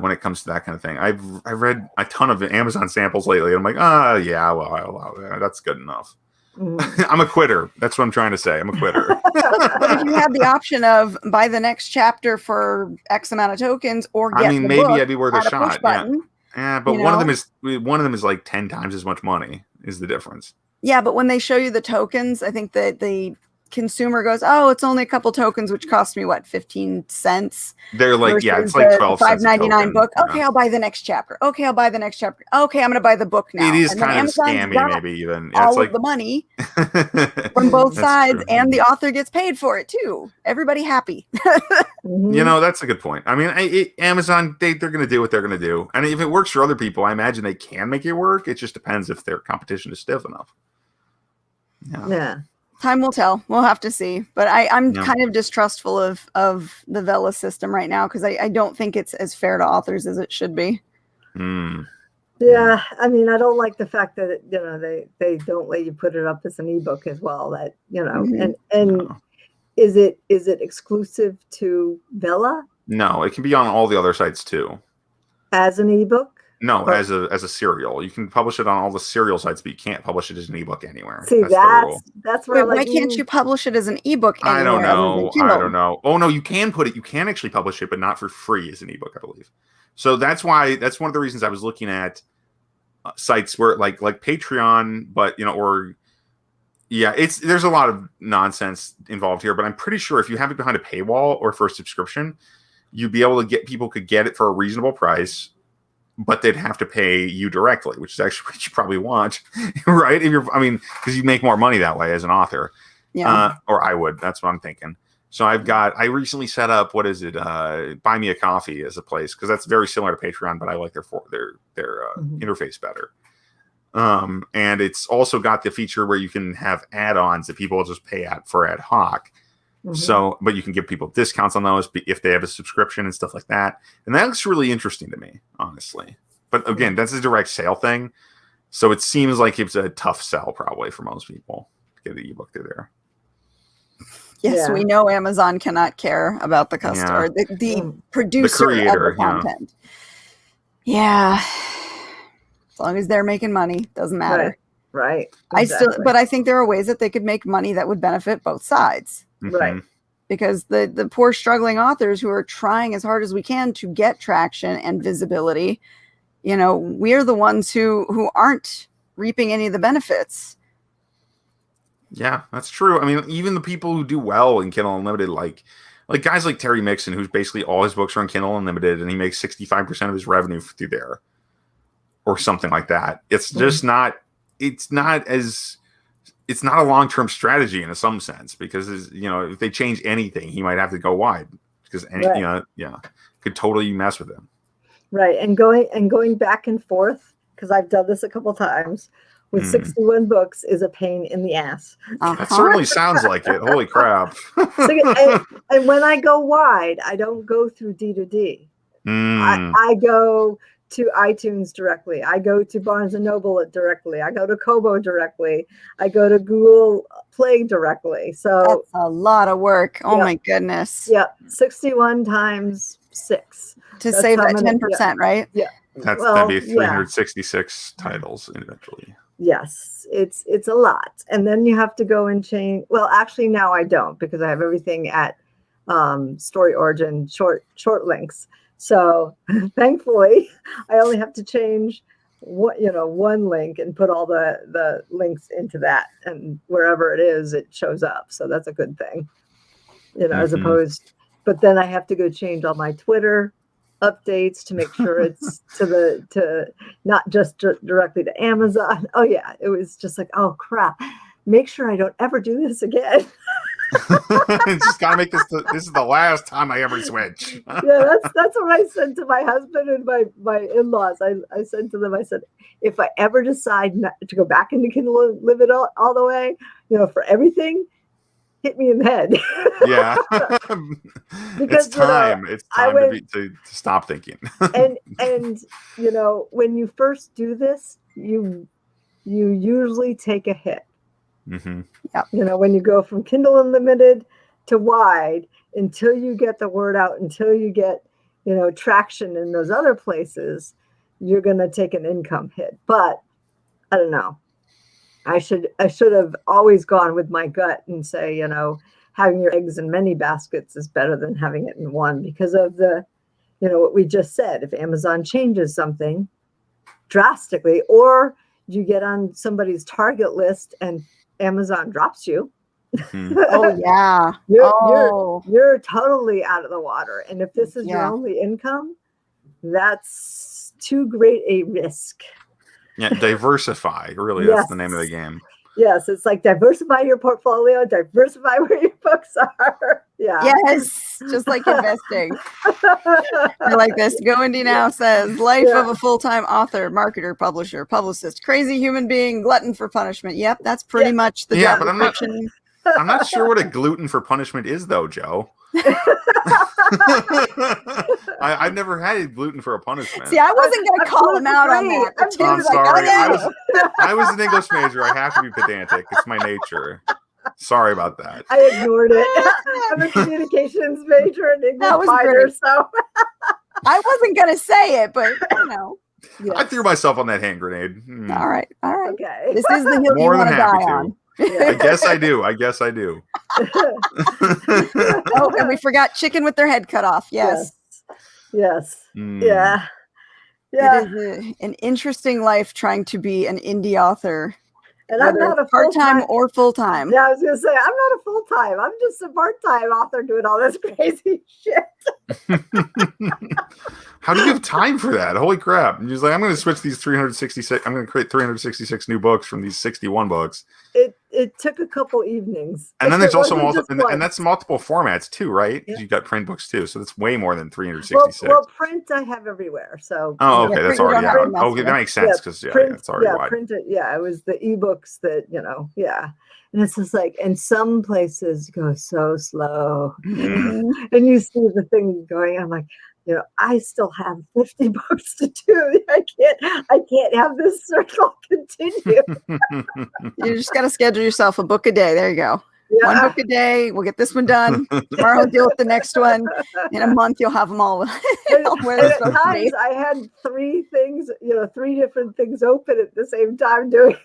[SPEAKER 2] When it comes to that kind of thing. I've read a ton of Amazon samples lately. And I'm like, yeah, well, that's good enough.
[SPEAKER 1] Mhm.
[SPEAKER 2] I'm a quitter. That's what I'm trying to say. I'm a quitter.
[SPEAKER 3] But if you had the option of buy the next chapter for X amount of tokens, or get the
[SPEAKER 2] maybe
[SPEAKER 3] book
[SPEAKER 2] I'd be worth a
[SPEAKER 3] at
[SPEAKER 2] shot.
[SPEAKER 3] push button,
[SPEAKER 2] yeah, but
[SPEAKER 3] you
[SPEAKER 2] one of
[SPEAKER 3] know?
[SPEAKER 2] them is like 10 times as much money is the difference.
[SPEAKER 3] Yeah, but when they show you the tokens, I think that the consumer goes, "Oh, it's only a couple tokens, which cost me what, 15 cents."
[SPEAKER 2] They're like, yeah, it's
[SPEAKER 3] versus
[SPEAKER 2] like
[SPEAKER 3] the
[SPEAKER 2] 12 cents a
[SPEAKER 3] $5.99
[SPEAKER 2] token.
[SPEAKER 3] book.
[SPEAKER 2] Yeah.
[SPEAKER 3] Okay, I'll buy the next chapter. Okay, I'll buy the next chapter. Okay, I'm going to buy the book now.
[SPEAKER 2] It is
[SPEAKER 3] And then
[SPEAKER 2] kind of
[SPEAKER 3] Amazon's
[SPEAKER 2] scammy,
[SPEAKER 3] got
[SPEAKER 2] maybe even. Yeah,
[SPEAKER 3] all
[SPEAKER 2] it's like
[SPEAKER 3] of the money from both
[SPEAKER 2] That's
[SPEAKER 3] sides,
[SPEAKER 2] true.
[SPEAKER 3] and the author gets paid for it too. Everybody happy.
[SPEAKER 1] Mhm.
[SPEAKER 2] You know, that's a good point. I mean, Amazon, they're going to do what they're going to do. And if it works for other people, I imagine they can make it work. It just depends if their competition is stiff enough.
[SPEAKER 1] Yeah.
[SPEAKER 3] Time will tell. We'll have to see. But I'm
[SPEAKER 2] Yeah.
[SPEAKER 3] kind of distrustful of the Vela system right now because I don't think it's as fair to authors as it should be.
[SPEAKER 2] Mm.
[SPEAKER 1] Yeah, I mean, I don't like the fact that they don't let you put it up as an ebook as well. That
[SPEAKER 3] Mhm.
[SPEAKER 1] and
[SPEAKER 2] No.
[SPEAKER 1] is it exclusive to Vela
[SPEAKER 2] No, it can be on all the other sites too.
[SPEAKER 1] as an ebook?
[SPEAKER 2] No,
[SPEAKER 1] Or-
[SPEAKER 2] as a serial. You can publish it on all the serial sites, but you can't publish it as an ebook anywhere.
[SPEAKER 1] See,
[SPEAKER 2] the rule.
[SPEAKER 1] that's where
[SPEAKER 3] Wait, why can't you publish it as an ebook
[SPEAKER 2] I
[SPEAKER 3] anywhere
[SPEAKER 2] don't
[SPEAKER 3] other than
[SPEAKER 2] know.
[SPEAKER 3] Kindle?
[SPEAKER 2] I don't know. Oh no, you can actually publish it, but not for free as an ebook, I believe. So that's one of the reasons I was looking at sites where like Patreon, but there's a lot of nonsense involved here, but I'm pretty sure if you have it behind a paywall or for a subscription, you'd be able to people could get it for a reasonable price, but they'd have to pay you directly, which is actually what you probably want, right? Because you make more money that way as an author.
[SPEAKER 3] Yeah.
[SPEAKER 2] Or I would. That's what I'm thinking. So I recently set up, what is it? Buy Me a Coffee as a place, because that's very similar to Patreon, but I like their interface better. And it's also got the feature where you can have add-ons that people will just pay for ad hoc.
[SPEAKER 1] Mhm.
[SPEAKER 2] So, but you can give people discounts on those if they have a subscription and stuff like that. And that looks really interesting to me, honestly. But again, that's a direct sale thing. So it seems like it's a tough sell probably for most people to get the ebook through there.
[SPEAKER 3] Yes,
[SPEAKER 1] Yeah.
[SPEAKER 3] we know Amazon cannot care about the customer, the producer
[SPEAKER 2] creator,
[SPEAKER 3] of the content. Yeah. As long as they're making money, doesn't matter.
[SPEAKER 1] Right.
[SPEAKER 3] But I think there are ways that they could make money that would benefit both sides.
[SPEAKER 1] Right.
[SPEAKER 3] Because the poor struggling authors who are trying as hard as we can to get traction and visibility, we're the ones who aren't reaping any of the benefits.
[SPEAKER 2] Yeah, that's true. I mean, even the people who do well in Kindle Unlimited, like guys like Terry Mixon, who's basically all his books are on Kindle Unlimited, and he makes 65% of his revenue through there, or something like that. It's just not. It's not a long-term strategy in some sense, because if they change anything, he might have to go wide because could totally mess with him.
[SPEAKER 1] Right, and going back and forth, because I've done this a couple times with 61 books, is a pain in the ass.
[SPEAKER 2] That certainly sounds like it. Holy crap!
[SPEAKER 1] And when I go wide, I don't go through D to D. I go to iTunes directly. I go to Barnes and Noble directly. I go to Kobo directly. I go to Google Play directly. So
[SPEAKER 3] that's a lot of work. Oh my goodness.
[SPEAKER 1] Yeah, 61 times 6
[SPEAKER 3] to save that 10%, right?
[SPEAKER 1] Yeah,
[SPEAKER 2] that'd be 366 titles individually.
[SPEAKER 1] Yes, it's a lot, and then you have to go and change. Well, actually, now I don't, because I have everything at Story Origin short links. So thankfully, I only have to change one link and put all the links into that, and wherever it is, it shows up. So that's a good thing, as opposed. But then I have to go change all my Twitter updates to make sure it's to not just directly to Amazon. Oh yeah, it was just like, oh crap, make sure I don't ever do this again.
[SPEAKER 2] Just gotta make this is the last time I ever switch.
[SPEAKER 1] Yeah, that's what I said to my husband and my in-laws. I said to them, I said, if I ever decide not to go back into Kindle and live it all the way, for everything, hit me in the head.
[SPEAKER 2] Yeah.
[SPEAKER 1] Because
[SPEAKER 2] it's time to stop thinking.
[SPEAKER 1] and when you first do this, you usually take a hit.
[SPEAKER 2] Mm-hmm.
[SPEAKER 3] Yep.
[SPEAKER 1] When you go from Kindle Unlimited to wide, until you get the word out, until you get traction in those other places, you're going to take an income hit. But I don't know. I should have always gone with my gut and say, having your eggs in many baskets is better than having it in one, because of the, what we just said. If Amazon changes something drastically, or you get on somebody's target list and Amazon drops you.
[SPEAKER 2] Mm-hmm.
[SPEAKER 3] Oh yeah.
[SPEAKER 1] You're totally out of the water. And if this is your only income, that's too great a risk.
[SPEAKER 2] Yeah, diversify. Really, that's the name of the game.
[SPEAKER 1] Yes, it's like diversify your portfolio, diversify where your books are. Yeah.
[SPEAKER 3] Yes, just like investing. I like this. Go Indie Now says, life of a full-time author, marketer, publisher, publicist, crazy human being, glutton for punishment. Yep, that's pretty much the job description.
[SPEAKER 2] I'm not sure what a gluten for punishment is, though, Joe. I've never had gluten for a punishment.
[SPEAKER 3] See, I wasn't going to call him out on that.
[SPEAKER 2] I'm sorry. I was an English major. I have to be pedantic. It's my nature. Sorry about that.
[SPEAKER 1] I ignored it. I'm a communications major and English minor, so
[SPEAKER 3] I wasn't going to say it, but
[SPEAKER 2] Yes. I threw myself on that hand grenade.
[SPEAKER 3] All right.
[SPEAKER 1] Okay.
[SPEAKER 3] This is the hill you want to die on.
[SPEAKER 2] I guess I do.
[SPEAKER 3] Oh, and we forgot chicken with their head cut off. Yes.
[SPEAKER 1] Mm. Yeah.
[SPEAKER 3] It is an interesting life trying to be an indie author.
[SPEAKER 1] And I'm not a
[SPEAKER 3] part-time or full-time.
[SPEAKER 1] Yeah, I was going to say, I'm not a full-time. I'm just a part-time author doing all this crazy shit.
[SPEAKER 2] How do you have time for that? Holy crap. And you're like, I'm going to switch these 366. I'm going to create 366 new books from these 61 books.
[SPEAKER 1] It took a couple evenings.
[SPEAKER 2] And then there's also and that's multiple formats too, right? Because you got print books too. So that's way more than 366.
[SPEAKER 1] Well, print I have everywhere. So
[SPEAKER 2] okay, that's already out. Okay, that makes sense because it's already wide.
[SPEAKER 1] Printed, it was the ebooks that, and it's just like, and some places go so slow.
[SPEAKER 2] Mm-hmm.
[SPEAKER 1] And you see the thing going, I'm like, I still have 50 books to do. I can't have this circle continue.
[SPEAKER 3] You just got to schedule yourself a book a day. There you go. Yeah. One book a day. We'll get this one done. Tomorrow we'll deal with the next one. In a month, you'll have them all.
[SPEAKER 1] And at times, I had three different things open at the same time doing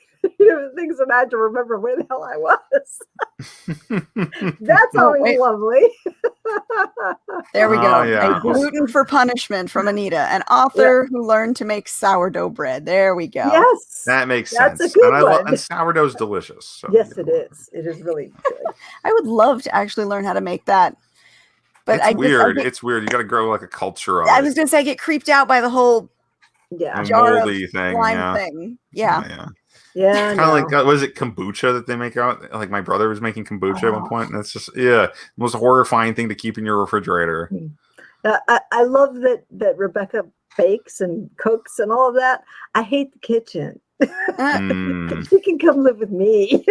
[SPEAKER 1] things, and I had to remember where the hell I was. That's always lovely.
[SPEAKER 3] There we go. A gluten for punishment from Anita, an author who learned to make sourdough bread. There we go.
[SPEAKER 1] Yes,
[SPEAKER 2] that makes sense.
[SPEAKER 1] That's a good one.
[SPEAKER 2] And sourdough's delicious. So,
[SPEAKER 1] yes, it is. It is really good.
[SPEAKER 3] I would love to actually learn how to make that. But
[SPEAKER 2] it's weird. It's weird. You got to grow like a culture of it.
[SPEAKER 3] I was going to say, I get creeped out by the whole jar of slime thing. Yeah.
[SPEAKER 1] Yeah,
[SPEAKER 2] kind of like was it kombucha that they make out? Like my brother was making kombucha at one point, and it's just the most horrifying thing to keep in your refrigerator.
[SPEAKER 1] I love that Rebekah bakes and cooks and all of that. I hate the kitchen. You can come live with me.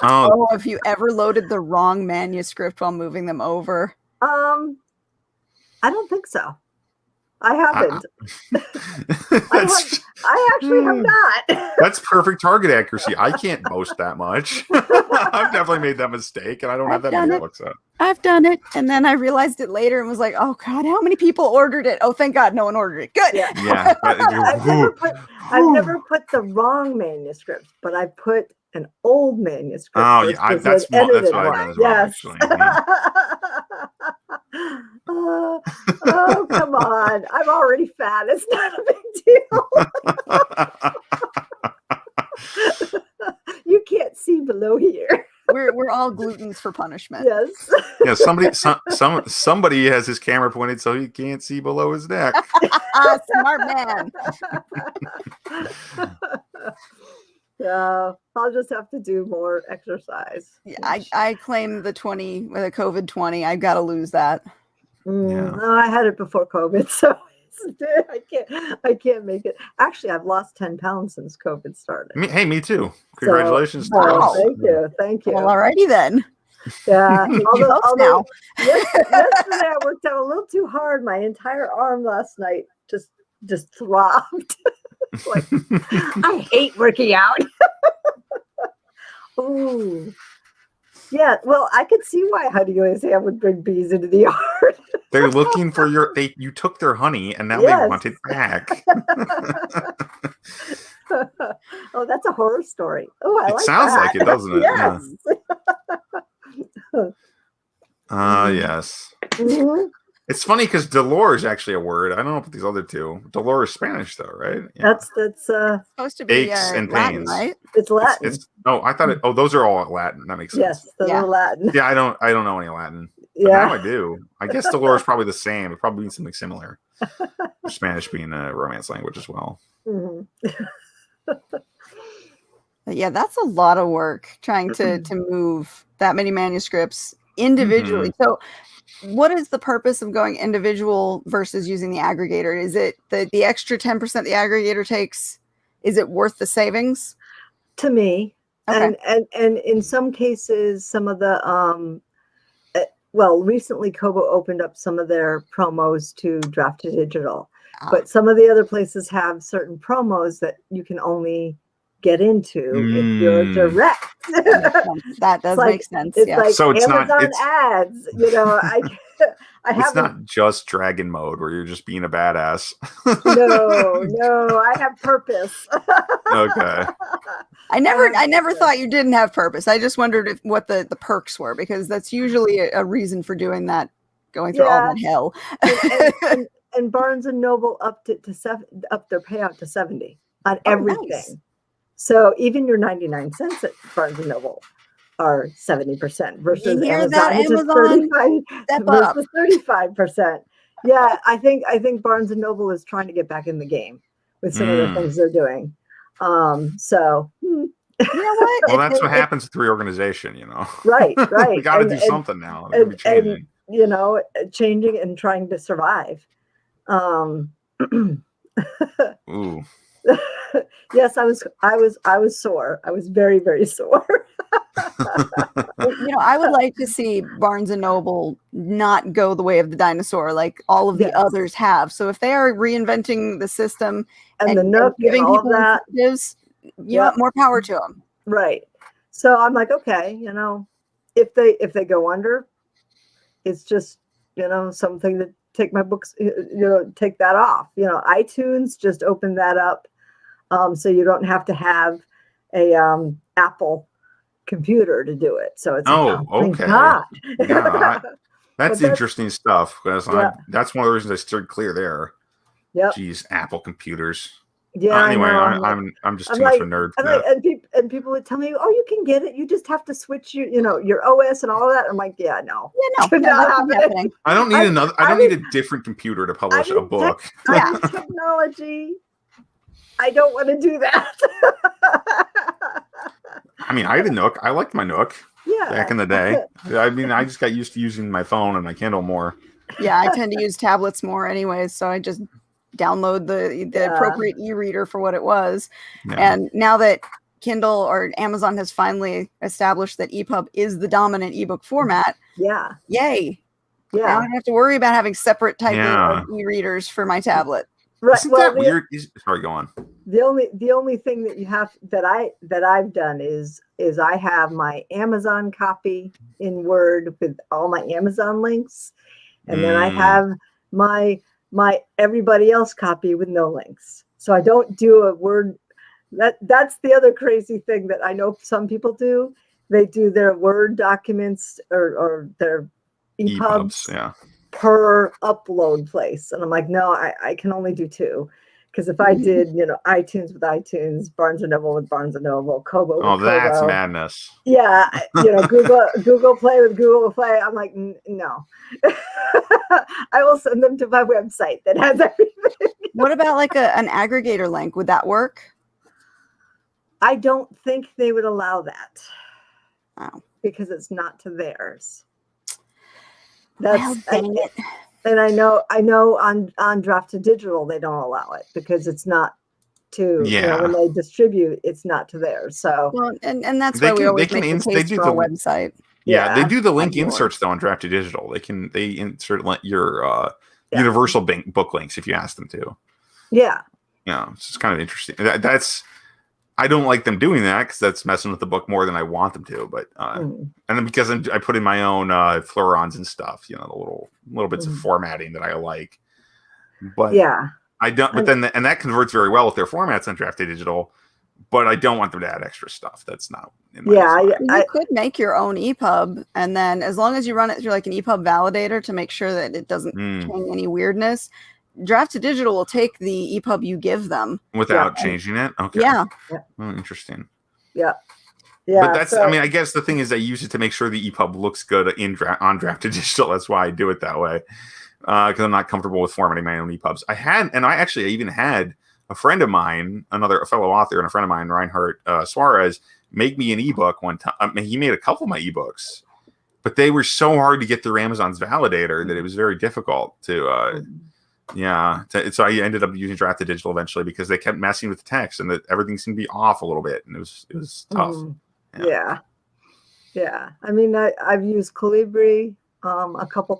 [SPEAKER 3] Have you ever loaded the wrong manuscript while moving them over?
[SPEAKER 1] I don't think so. I haven't. I actually have not.
[SPEAKER 2] That's perfect target accuracy. I can't boast that much. I've definitely made that mistake, and I don't have that many books out.
[SPEAKER 3] I've done it, and then I realized it later and was like, "Oh God, how many people ordered it? Oh, thank God, no one ordered it. Good."
[SPEAKER 2] Yeah.
[SPEAKER 1] I've never put the wrong manuscript, but I put an old manuscript.
[SPEAKER 2] Oh, yeah, that's what I done as well. Actually.
[SPEAKER 1] Oh, come on. I'm already fat. It's not a big deal. You can't see below here.
[SPEAKER 3] We're all glutens for punishment.
[SPEAKER 1] Yes.
[SPEAKER 2] Yeah, somebody has his camera pointed so he can't see below his neck.
[SPEAKER 3] Smart man.
[SPEAKER 1] I'll just have to do more exercise.
[SPEAKER 3] Yeah, I claim the 20 with a COVID 20. I've got to lose that.
[SPEAKER 2] Yeah.
[SPEAKER 1] No, I had it before COVID, so I can't make it. Actually, I've lost 10 pounds since COVID started.
[SPEAKER 2] Me too. Congratulations.
[SPEAKER 3] Wow.
[SPEAKER 1] Thank you.
[SPEAKER 3] Well, alrighty then.
[SPEAKER 1] Yeah.
[SPEAKER 3] Now.
[SPEAKER 1] Yesterday I worked out a little too hard. My entire arm last night just throbbed. Like, I hate working out. Ooh. Yeah, well, I could see why Honey Sam would bring bees into the yard.
[SPEAKER 2] They're looking for you took their honey and now
[SPEAKER 1] Yes.
[SPEAKER 2] they want it back.
[SPEAKER 1] Oh, that's a horror story. Oh, I
[SPEAKER 2] It
[SPEAKER 1] like
[SPEAKER 2] sounds
[SPEAKER 1] that.
[SPEAKER 2] like it, doesn't it?
[SPEAKER 1] Yes.
[SPEAKER 2] Yes.
[SPEAKER 1] Mhm.
[SPEAKER 2] It's funny because Dolor is actually a word. I don't know about these other two. Dolor is Spanish, though, right? Yeah.
[SPEAKER 1] That's
[SPEAKER 3] Supposed to be
[SPEAKER 2] Aches and
[SPEAKER 3] Latin,
[SPEAKER 2] pains.
[SPEAKER 3] right?
[SPEAKER 1] it's Latin.
[SPEAKER 2] I thought it. Oh, those are all Latin. That makes sense.
[SPEAKER 1] Yes, those
[SPEAKER 3] Yeah.
[SPEAKER 1] are Latin.
[SPEAKER 2] Yeah, I don't know any Latin. But now
[SPEAKER 1] Yeah.
[SPEAKER 2] I do. I guess Dolor is probably the same. It probably means something similar. Spanish being a romance language as well.
[SPEAKER 1] Mhm.
[SPEAKER 3] But yeah, that's a lot of work trying to move that many manuscripts individually. So what is the purpose of going individual versus using the aggregator? Is it the extra 10% the aggregator takes? Is it worth the savings?
[SPEAKER 1] To me,
[SPEAKER 3] Okay.
[SPEAKER 1] and in some cases, some of the recently Kobo opened up some of their promos to Draft to Digital, but some of the other places have certain promos that you can only get into if you're direct.
[SPEAKER 3] That does
[SPEAKER 1] like-
[SPEAKER 3] make sense.
[SPEAKER 1] It's
[SPEAKER 3] Yeah.
[SPEAKER 1] like
[SPEAKER 2] So it's not-
[SPEAKER 1] Amazon
[SPEAKER 2] it's-
[SPEAKER 1] ads. You know, I
[SPEAKER 2] It's
[SPEAKER 1] haven't.
[SPEAKER 2] not just dragon mode where you're just being a badass.
[SPEAKER 1] No, I have purpose.
[SPEAKER 2] Okay.
[SPEAKER 3] I never thought you didn't have purpose. I just wondered what the perks were, because that's usually a reason for doing that, going through all that hell.
[SPEAKER 1] and Barnes and Noble upped it to up their payout to 70 on
[SPEAKER 3] Oh,
[SPEAKER 1] everything.
[SPEAKER 3] nice.
[SPEAKER 1] So even your 99 cents at Barnes and Noble are 70% versus
[SPEAKER 3] You hear
[SPEAKER 1] Amazon,
[SPEAKER 3] that,
[SPEAKER 1] which is
[SPEAKER 3] Amazon?
[SPEAKER 1] 35
[SPEAKER 3] Step up.
[SPEAKER 1] versus 35%. Yeah, I think Barnes and Noble is trying to get back in the game with some of the things they're doing. So
[SPEAKER 3] You know what?
[SPEAKER 2] Well, that's what happens with reorganization, you know.
[SPEAKER 1] right.
[SPEAKER 2] We got to do
[SPEAKER 1] And-
[SPEAKER 2] something now. They're gonna be changing.
[SPEAKER 1] you know, changing and trying to survive.
[SPEAKER 2] Ooh.
[SPEAKER 1] Yes, I was sore. I was very, very sore.
[SPEAKER 3] I would like to see Barnes and Noble not go the way of the dinosaur like all of the
[SPEAKER 1] Yes.
[SPEAKER 3] others have. So if they are reinventing the system
[SPEAKER 1] and the Nook and
[SPEAKER 3] giving
[SPEAKER 1] all of
[SPEAKER 3] people
[SPEAKER 1] that.
[SPEAKER 3] incentives, you want more power to them.
[SPEAKER 1] Right. So I'm like, okay, if they go under, it's just, something to take my books, take that off. iTunes, just open that up. So you don't have to have a Apple computer to do it. So it's thank
[SPEAKER 2] okay.
[SPEAKER 1] God.
[SPEAKER 2] Yeah, that's
[SPEAKER 1] that's-
[SPEAKER 2] interesting stuff. Because
[SPEAKER 1] Yeah.
[SPEAKER 2] that's one of the reasons I steered clear there.
[SPEAKER 1] Yep.
[SPEAKER 2] Jeez, Apple computers.
[SPEAKER 1] Yeah.
[SPEAKER 2] Anyway,
[SPEAKER 1] I know.
[SPEAKER 2] I'm just
[SPEAKER 1] I'm
[SPEAKER 2] too much of a nerd for that.
[SPEAKER 1] and people would tell me, "Oh, you can get it. You just have to switch your OS and all of that." I'm like, "Yeah, no,
[SPEAKER 3] Yeah, no,
[SPEAKER 1] Not
[SPEAKER 3] that's not
[SPEAKER 1] happening.
[SPEAKER 3] happening.
[SPEAKER 2] I don't need
[SPEAKER 1] I
[SPEAKER 2] need a different computer to publish a
[SPEAKER 1] need
[SPEAKER 2] book.
[SPEAKER 1] I need technology. I don't want to do that."
[SPEAKER 2] I mean, I had a Nook. I liked my Nook
[SPEAKER 1] Yeah.
[SPEAKER 2] back in the day. I mean, I just got used to using my phone and my Kindle more.
[SPEAKER 3] Yeah, I tend to use tablets more anyways, so I just download the
[SPEAKER 1] Yeah.
[SPEAKER 3] appropriate e-reader for what it was.
[SPEAKER 2] Yeah.
[SPEAKER 3] And now that Kindle or Amazon has finally established that EPUB is the dominant ebook format,
[SPEAKER 1] Yeah.
[SPEAKER 3] yay. Now I
[SPEAKER 1] Yeah.
[SPEAKER 3] don't have to worry about having separate type
[SPEAKER 2] Yeah.
[SPEAKER 3] of e-readers for my tablet.
[SPEAKER 1] Right.
[SPEAKER 2] Isn't
[SPEAKER 1] Well,
[SPEAKER 2] that weird? Sorry, go on.
[SPEAKER 1] the only thing that you have that I've done is I have my Amazon copy in Word with all my Amazon links, and then I have my everybody else copy with no links. So I don't do a Word. That's the other crazy thing that I know some people do. They do their Word documents or their EPUBs
[SPEAKER 2] Yeah.
[SPEAKER 1] per upload place. And I'm like, no, I can only do 2. Because if I did, iTunes with iTunes, Barnes and Noble with Barnes and Noble, Kobo with
[SPEAKER 2] that's
[SPEAKER 1] Kobo.
[SPEAKER 2] madness.
[SPEAKER 1] Yeah, Google Play with Google Play. I'm like, no. I will send them to my website that has everything.
[SPEAKER 3] What about like an aggregator link? Would that work?
[SPEAKER 1] I don't think they would allow that.
[SPEAKER 3] Oh.
[SPEAKER 1] Because it's not to theirs.
[SPEAKER 3] Well, dang it.
[SPEAKER 1] And I know on Draft to Digital they don't allow it because it's not to when they distribute, it's not to theirs. So
[SPEAKER 3] and that's why we always make the case for our website.
[SPEAKER 2] Yeah, they do the link inserts though on Draft to Digital. They insert your universal book links if you ask them to.
[SPEAKER 1] Yeah.
[SPEAKER 2] Yeah, it's just kind of interesting. I don't like them doing that because that's messing with the book more than I want them to. But and then because I put in my own florons and stuff, the little bits of formatting that I like. But I don't. But then and that converts very well with their formats on Draft Digital. But I don't want them to add extra stuff. That's not. In my
[SPEAKER 3] you could make your own EPUB, and then as long as you run it through like an EPUB validator to make sure that it doesn't contain any weirdness. Draft to Digital will take the EPUB you give them
[SPEAKER 2] without changing it. Okay.
[SPEAKER 3] Yeah.
[SPEAKER 2] Oh, interesting.
[SPEAKER 1] Yeah.
[SPEAKER 2] But that's. I guess the thing is, I use it to make sure the EPUB looks good on Draft to Digital. That's why I do it that way. Because I'm not comfortable with formatting my own EPUBs. I even had a friend of mine, a fellow author, and a friend of mine, Reinhardt Suarez, make me an ebook one time. He made a couple of my ebooks, but they were so hard to get through Amazon's validator that it was very difficult to. So I ended up using Draft to Digital eventually because they kept messing with the text and that everything seemed to be off a little bit, and it was tough.
[SPEAKER 1] Yeah. I mean, I've used Calibri a couple.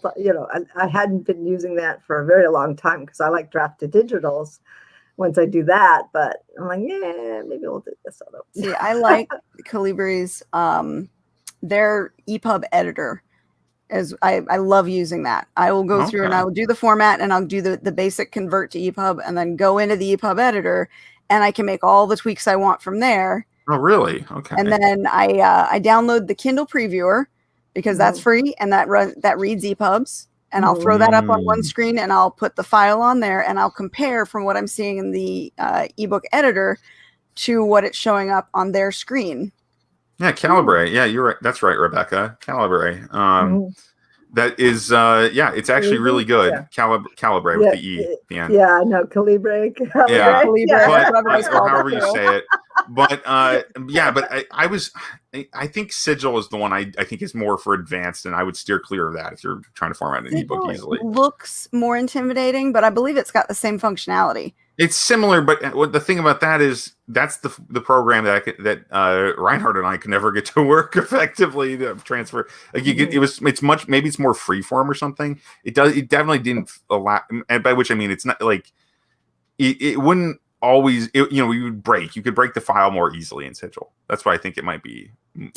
[SPEAKER 1] I hadn't been using that for a very long time because I like Draft to Digitals. Once I do that, but I'm like, maybe we'll do this other.
[SPEAKER 3] See, I like Calibri's their EPUB editor. I love using that. I will go through and I will do the format and I'll do the basic convert to EPUB and then go into the EPUB editor and I can make all the tweaks I want from there.
[SPEAKER 2] Oh, really? Okay.
[SPEAKER 3] And then I download the Kindle Previewer because that's free and that reads EPUBs. And I'll throw that up on one screen and I'll put the file on there and I'll compare from what I'm seeing in the ebook editor to what it's showing up on their screen.
[SPEAKER 2] Yeah, Calibre. Yeah, you're right. That's right, Rebekah. Calibre. That is, it's actually really good. Yeah. Calibre with the E at the end.
[SPEAKER 1] Yeah, no, Calibre.
[SPEAKER 2] Yeah, or however you say it. But I think Sigil is the one I think is more for advanced, and I would steer clear of that if you're trying to format an ebook easily.
[SPEAKER 3] Looks more intimidating, but I believe it's got the same functionality.
[SPEAKER 2] It's similar, but what the thing about that is that's the program that Reinhardt and I could never get to work effectively to transfer. Like it's more freeform or something. It definitely didn't allow, and by which I mean it's not like it wouldn't always. We would break. You could break the file more easily in Sigil. That's why I think it might be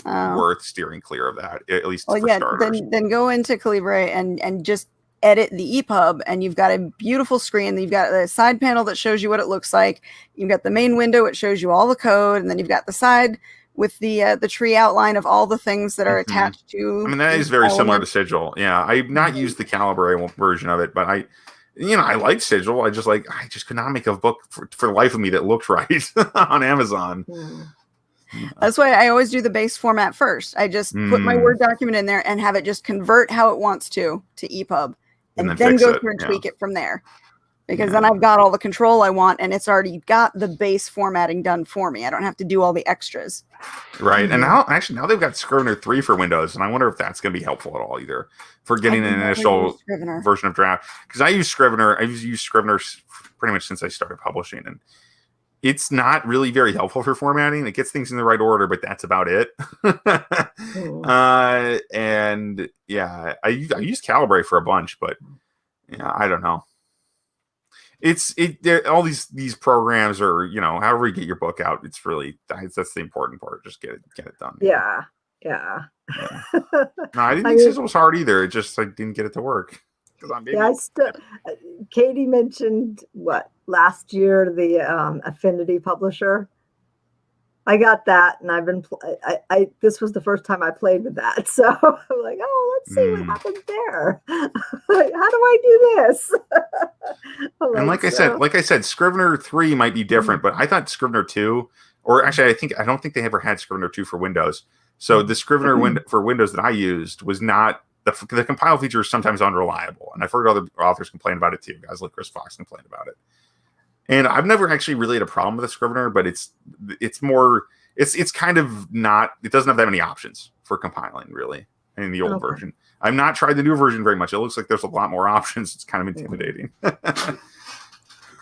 [SPEAKER 2] worth steering clear of that, at least for starters.
[SPEAKER 3] Then go into Calibre and just edit the EPUB and you've got a beautiful screen. You've got the side panel that shows you what it looks like. You've got the main window. It shows you all the code. And then you've got the side with the tree outline of all the things that are attached to.
[SPEAKER 2] I mean, that is very similar to Sigil. Yeah. I've not used the Calibre version of it, but I like Sigil. I just could not make a book for the life of me that looked right on Amazon.
[SPEAKER 3] That's why I always do the base format first. I just put my Word document in there and have it just convert how it wants to EPUB. And then go through and tweak it from there. Because then I've got all the control I want and it's already got the base formatting done for me. I don't have to do all the extras.
[SPEAKER 2] Right. And now they've got Scrivener 3 for Windows. And I wonder if that's going to be helpful at all either for getting an initial version of draft. Because I've used Scrivener pretty much since I started publishing. And it's not really very helpful for formatting. It gets things in the right order, but that's about it. And yeah, I used Calibre for a bunch, but yeah, I don't know. All these programs are, however you get your book out, that's the important part. Just get it done.
[SPEAKER 1] Yeah.
[SPEAKER 2] No, I didn't think Sigil was hard either. It just I didn't get it to work.
[SPEAKER 1] Katie mentioned last year the Affinity publisher. I got that, and I've been. This was the first time I played with that, so I'm like, oh, let's see what happens there. How do I do this?
[SPEAKER 2] And like I said, Scrivener 3 might be different, but I thought Scrivener 2, or actually, I don't think they ever had Scrivener 2 for Windows. So the Scrivener for Windows that I used was not the compile feature is sometimes unreliable, and I've heard other authors complain about it too. Guys like Chris Fox complained about it. And I've never actually really had a problem with the Scrivener, but it's kind of not. It doesn't have that many options for compiling, really, in the old version. I've not tried the new version very much. It looks like there's a lot more options. It's kind of intimidating.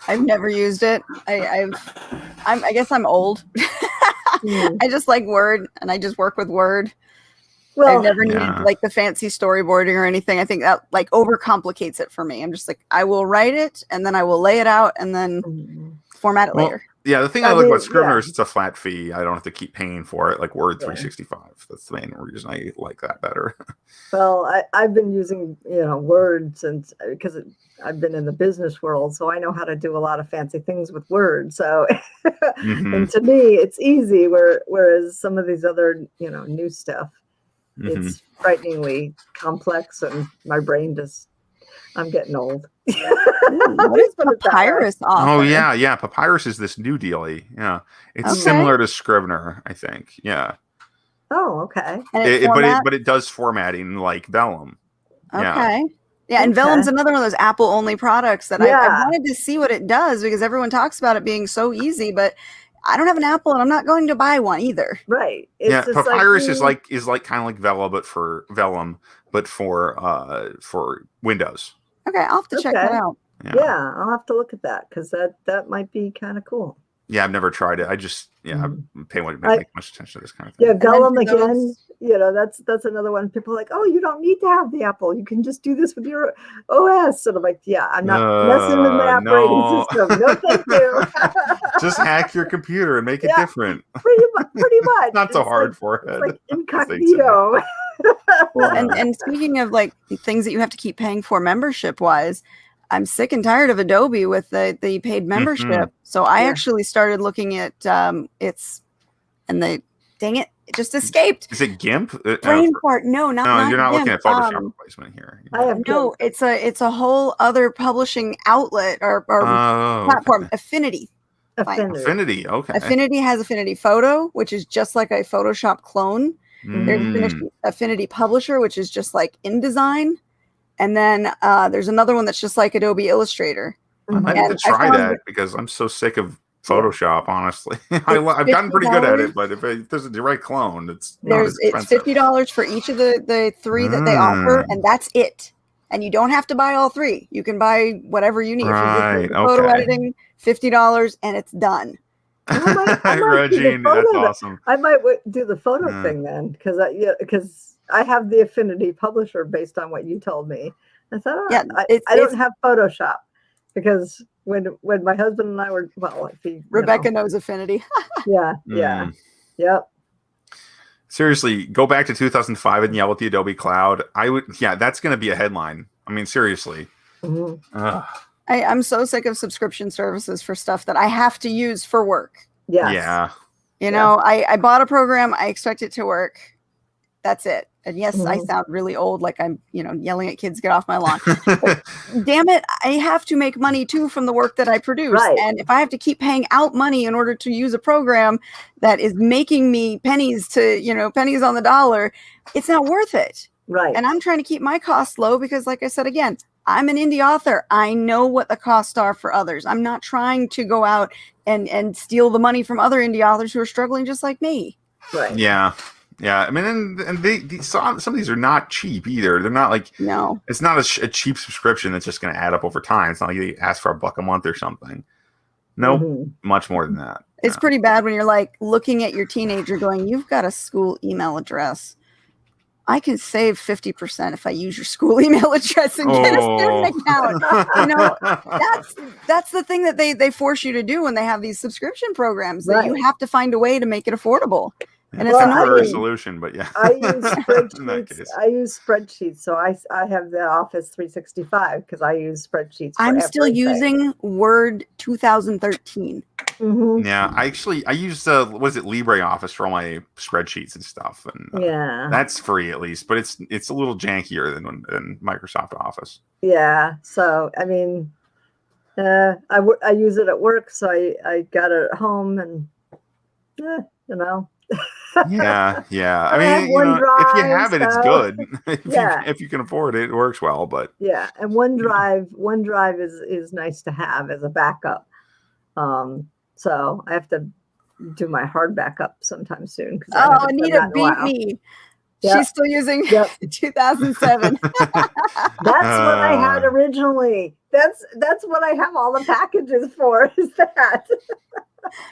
[SPEAKER 3] I've never used it. I guess I'm old. I just like Word, and I just work with Word. Well, I've never needed like the fancy storyboarding or anything. I think that like overcomplicates it for me. I'm just like, I will write it and then I will lay it out and then format it later.
[SPEAKER 2] Yeah, the thing I like about Scrivener is it's a flat fee. I don't have to keep paying for it like Word 365. That's the main reason I like that better. Well,
[SPEAKER 1] I've been using Word since because I've been in the business world, so I know how to do a lot of fancy things with Word. So, and to me, it's easy. Whereas some of these other new stuff. It's frighteningly complex, and my brain I'm getting old.
[SPEAKER 3] What is Papyrus offer?
[SPEAKER 2] Oh, yeah. Papyrus is this new dealie. Yeah. It's similar to Scrivener, I think. Yeah.
[SPEAKER 1] Oh, okay.
[SPEAKER 2] But it does formatting like Vellum.
[SPEAKER 3] Okay. Yeah, and Vellum's another one of those Apple-only products that I wanted to see what it does because everyone talks about it being so easy, but I don't have an Apple, and I'm not going to buy one either.
[SPEAKER 1] Right.
[SPEAKER 2] Papyrus is kind of like Vellum, but for Windows.
[SPEAKER 3] Okay, I'll have to check that out.
[SPEAKER 1] Yeah, I'll have to look at that because that might be kind of cool.
[SPEAKER 2] Yeah, I've never tried it. I just I pay much attention to this kind of thing.
[SPEAKER 1] Yeah, Vellum again. That's another one. People are like, oh, you don't need to have the Apple. You can just do this with your OS. And I'm like, I'm not messing with my operating system. No, thank you.
[SPEAKER 2] Just hack your computer and make it different.
[SPEAKER 1] Pretty much.
[SPEAKER 2] Not so hard for it.
[SPEAKER 1] It's like incognito.
[SPEAKER 3] Well, and speaking of like things that you have to keep paying for membership wise, I'm sick and tired of Adobe with the paid membership. So I actually started looking at dang it, it just escaped.
[SPEAKER 2] Is it GIMP?
[SPEAKER 3] Brain fart. No, not
[SPEAKER 2] you're not
[SPEAKER 3] GIMP.
[SPEAKER 2] looking at Photoshop replacement here.
[SPEAKER 3] It's a whole other publishing outlet or platform. Affinity.
[SPEAKER 2] Okay.
[SPEAKER 3] Affinity has Affinity Photo, which is just like a Photoshop clone. There's Affinity Publisher, which is just like InDesign. And then there's another one that's just like Adobe Illustrator.
[SPEAKER 2] I might have to try that because I'm so sick of Photoshop, honestly. I've gotten pretty good at it, but if there's a direct clone, it's
[SPEAKER 3] $50 for each of the three that they offer, and that's it. And you don't have to buy all three. You can buy whatever you need.
[SPEAKER 2] Right,
[SPEAKER 3] photo editing, $50, and it's done.
[SPEAKER 2] Regine, that's awesome.
[SPEAKER 1] I might do the photo thing then, because I have the Affinity Publisher based on what you told me. I thought, I don't have Photoshop because when my husband and I were,
[SPEAKER 3] Rebekah knows Affinity.
[SPEAKER 1] Yep.
[SPEAKER 2] Seriously, go back to 2005 and yell at the Adobe Cloud. That's going to be a headline. I mean, seriously.
[SPEAKER 3] I'm so sick of subscription services for stuff that I have to use for work.
[SPEAKER 2] Yeah.
[SPEAKER 3] I bought a program. I expect it to work. That's it. And yes, I sound really old, like I'm, yelling at kids, get off my lawn. But, damn it, I have to make money too from the work that I produce.
[SPEAKER 1] Right.
[SPEAKER 3] And if I have to keep paying out money in order to use a program that is making me pennies on the dollar, it's not worth it.
[SPEAKER 1] Right.
[SPEAKER 3] And I'm trying to keep my costs low because, like I said, again, I'm an indie author. I know what the costs are for others. I'm not trying to go out and steal the money from other indie authors who are struggling just like me.
[SPEAKER 1] Right.
[SPEAKER 2] Yeah. Yeah, I mean, and some of these are not cheap either. They're not like it's not a cheap subscription that's just going to add up over time. It's not like you ask for $1 a month or something. Nope, much more than that.
[SPEAKER 3] It's pretty bad when you're like looking at your teenager going, "You've got a school email address. I can save 50% if I use your school email address and get a student account." That's the thing that they force you to do when they have these subscription programs. That you have to find a way to make it affordable. And it's
[SPEAKER 1] Well,
[SPEAKER 3] annoying.
[SPEAKER 2] temporary solution, but yeah.
[SPEAKER 1] I use
[SPEAKER 2] In that
[SPEAKER 1] spreadsheets.
[SPEAKER 2] case.
[SPEAKER 1] I use spreadsheets. So I have the Office 365 because I use spreadsheets. For
[SPEAKER 3] I'm still
[SPEAKER 1] everything.
[SPEAKER 3] using Word 2013.
[SPEAKER 1] Mhm.
[SPEAKER 2] Yeah, I use was it LibreOffice for all my spreadsheets and stuff, and
[SPEAKER 1] Yeah.
[SPEAKER 2] that's free at least, but it's a little jankier than Microsoft Office.
[SPEAKER 1] Yeah. So I mean, I use it at work, so I got it at home, and you know.
[SPEAKER 2] Yeah.
[SPEAKER 1] I have
[SPEAKER 2] mean, you know, if you
[SPEAKER 1] OneDrive,
[SPEAKER 2] have it, it's
[SPEAKER 1] so-
[SPEAKER 2] good.
[SPEAKER 1] Yeah.
[SPEAKER 2] If you can afford it, it works well. But
[SPEAKER 1] Yeah, and OneDrive is nice to have as a backup. So I have to do my hard backup sometime soon because I
[SPEAKER 3] Oh,
[SPEAKER 1] haven't done
[SPEAKER 3] Anita
[SPEAKER 1] that in a
[SPEAKER 3] beat
[SPEAKER 1] while.
[SPEAKER 3] me.
[SPEAKER 1] Yep.
[SPEAKER 3] She's still using
[SPEAKER 1] Yep.
[SPEAKER 3] 2007.
[SPEAKER 1] That's what I had originally. That's what I have all the packages for. Is that?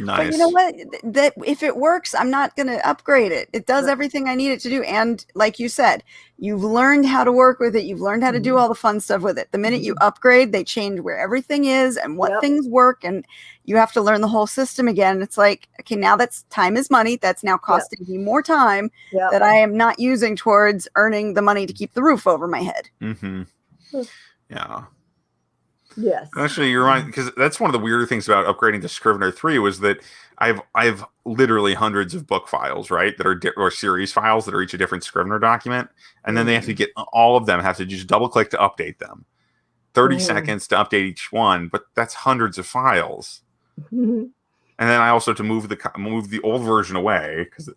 [SPEAKER 2] nice.
[SPEAKER 3] But you know what? That if it works, I'm not going to upgrade it. It does everything I need it to do. And like you said, you've learned how to work with it. You've learned how to do all the fun stuff with it. The minute you upgrade, they change where everything is and what things work. And you have to learn the whole system again. It's like, okay, now that's time is money. That's now costing me more time that I am not using towards earning the money to keep the roof over my head.
[SPEAKER 2] Mm-hmm. Yeah.
[SPEAKER 1] Yes.
[SPEAKER 2] Actually, you're right, because that's one of the weirder things about upgrading to Scrivener 3 was that I've literally hundreds of book files, right, that are or series files that are each a different Scrivener document, and then they have to get all of them have to just double click to update them. 30 seconds to update each one, but that's hundreds of files. And then I also have to move the old version away because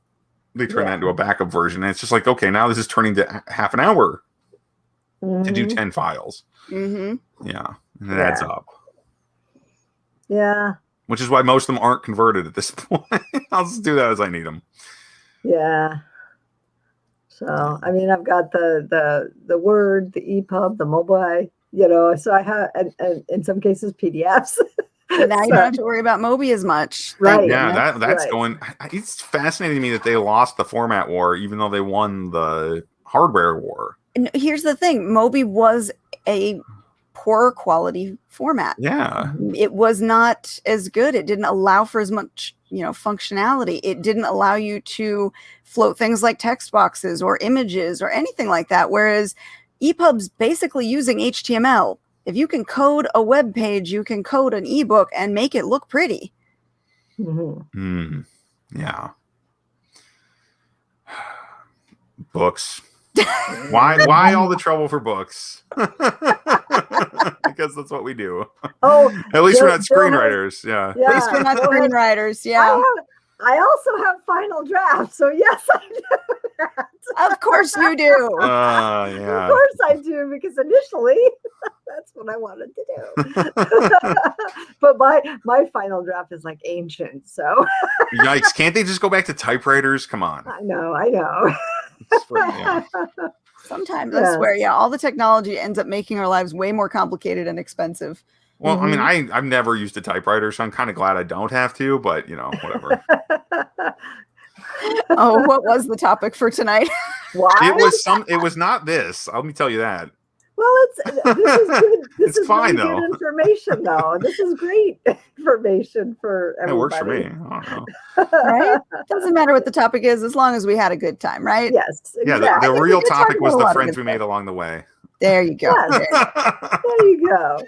[SPEAKER 2] they turn that into a backup version, and it's just like, okay, now this is turning to half an hour to do 10 files. Yeah. And it adds up.
[SPEAKER 1] Yeah.
[SPEAKER 2] Which is why most of them aren't converted at this point. I'll just do that as I need them.
[SPEAKER 1] Yeah. So I mean, I've got the Word, the EPUB, the mobile. You know, so I have, and in some cases PDFs.
[SPEAKER 3] And now you don't have to worry about Mobi as much.
[SPEAKER 1] Right.
[SPEAKER 2] Yeah, that's going. It's fascinating to me that they lost the format war, even though they won the hardware war.
[SPEAKER 3] And here's the thing: Mobi was a poorer quality format.
[SPEAKER 2] Yeah,
[SPEAKER 3] it was not as good. It didn't allow for as much, functionality. It didn't allow you to float things like text boxes or images or anything like that. Whereas EPUB's basically using HTML. If you can code a web page, you can code an ebook and make it look pretty.
[SPEAKER 2] Yeah. Books. Why all the trouble for books? Because that's what we do.
[SPEAKER 1] Oh,
[SPEAKER 2] at least we're not screenwriters. Yeah.
[SPEAKER 3] At least we're not screenwriters. Yeah.
[SPEAKER 1] I also have Final Draft, so yes, I do that.
[SPEAKER 3] Of course you do.
[SPEAKER 2] Yeah.
[SPEAKER 1] Of course I do, because initially that's what I wanted to do. But my Final Draft is like ancient, so.
[SPEAKER 2] Yikes! Can't they just go back to typewriters? Come on.
[SPEAKER 1] I know.
[SPEAKER 3] Sometimes I swear, all the technology ends up making our lives way more complicated and expensive.
[SPEAKER 2] Well, I mean, I've never used a typewriter, so I'm kind of glad I don't have to, but whatever.
[SPEAKER 3] Oh, what was the topic for tonight?
[SPEAKER 1] Why?
[SPEAKER 2] It was not this. Let me tell you that.
[SPEAKER 1] Well, this is good. This is
[SPEAKER 2] fine,
[SPEAKER 1] really
[SPEAKER 2] though.
[SPEAKER 1] good information, though. This is great information for everybody.
[SPEAKER 2] It works for me. I don't know.
[SPEAKER 3] Right? Doesn't matter what the topic is, as long as we had a good time, right?
[SPEAKER 1] Yes.
[SPEAKER 2] Yeah,
[SPEAKER 1] exactly.
[SPEAKER 2] the real topic was the friends we
[SPEAKER 3] made.
[SPEAKER 2] made along the way.
[SPEAKER 3] There you go.
[SPEAKER 1] Yes. There you go.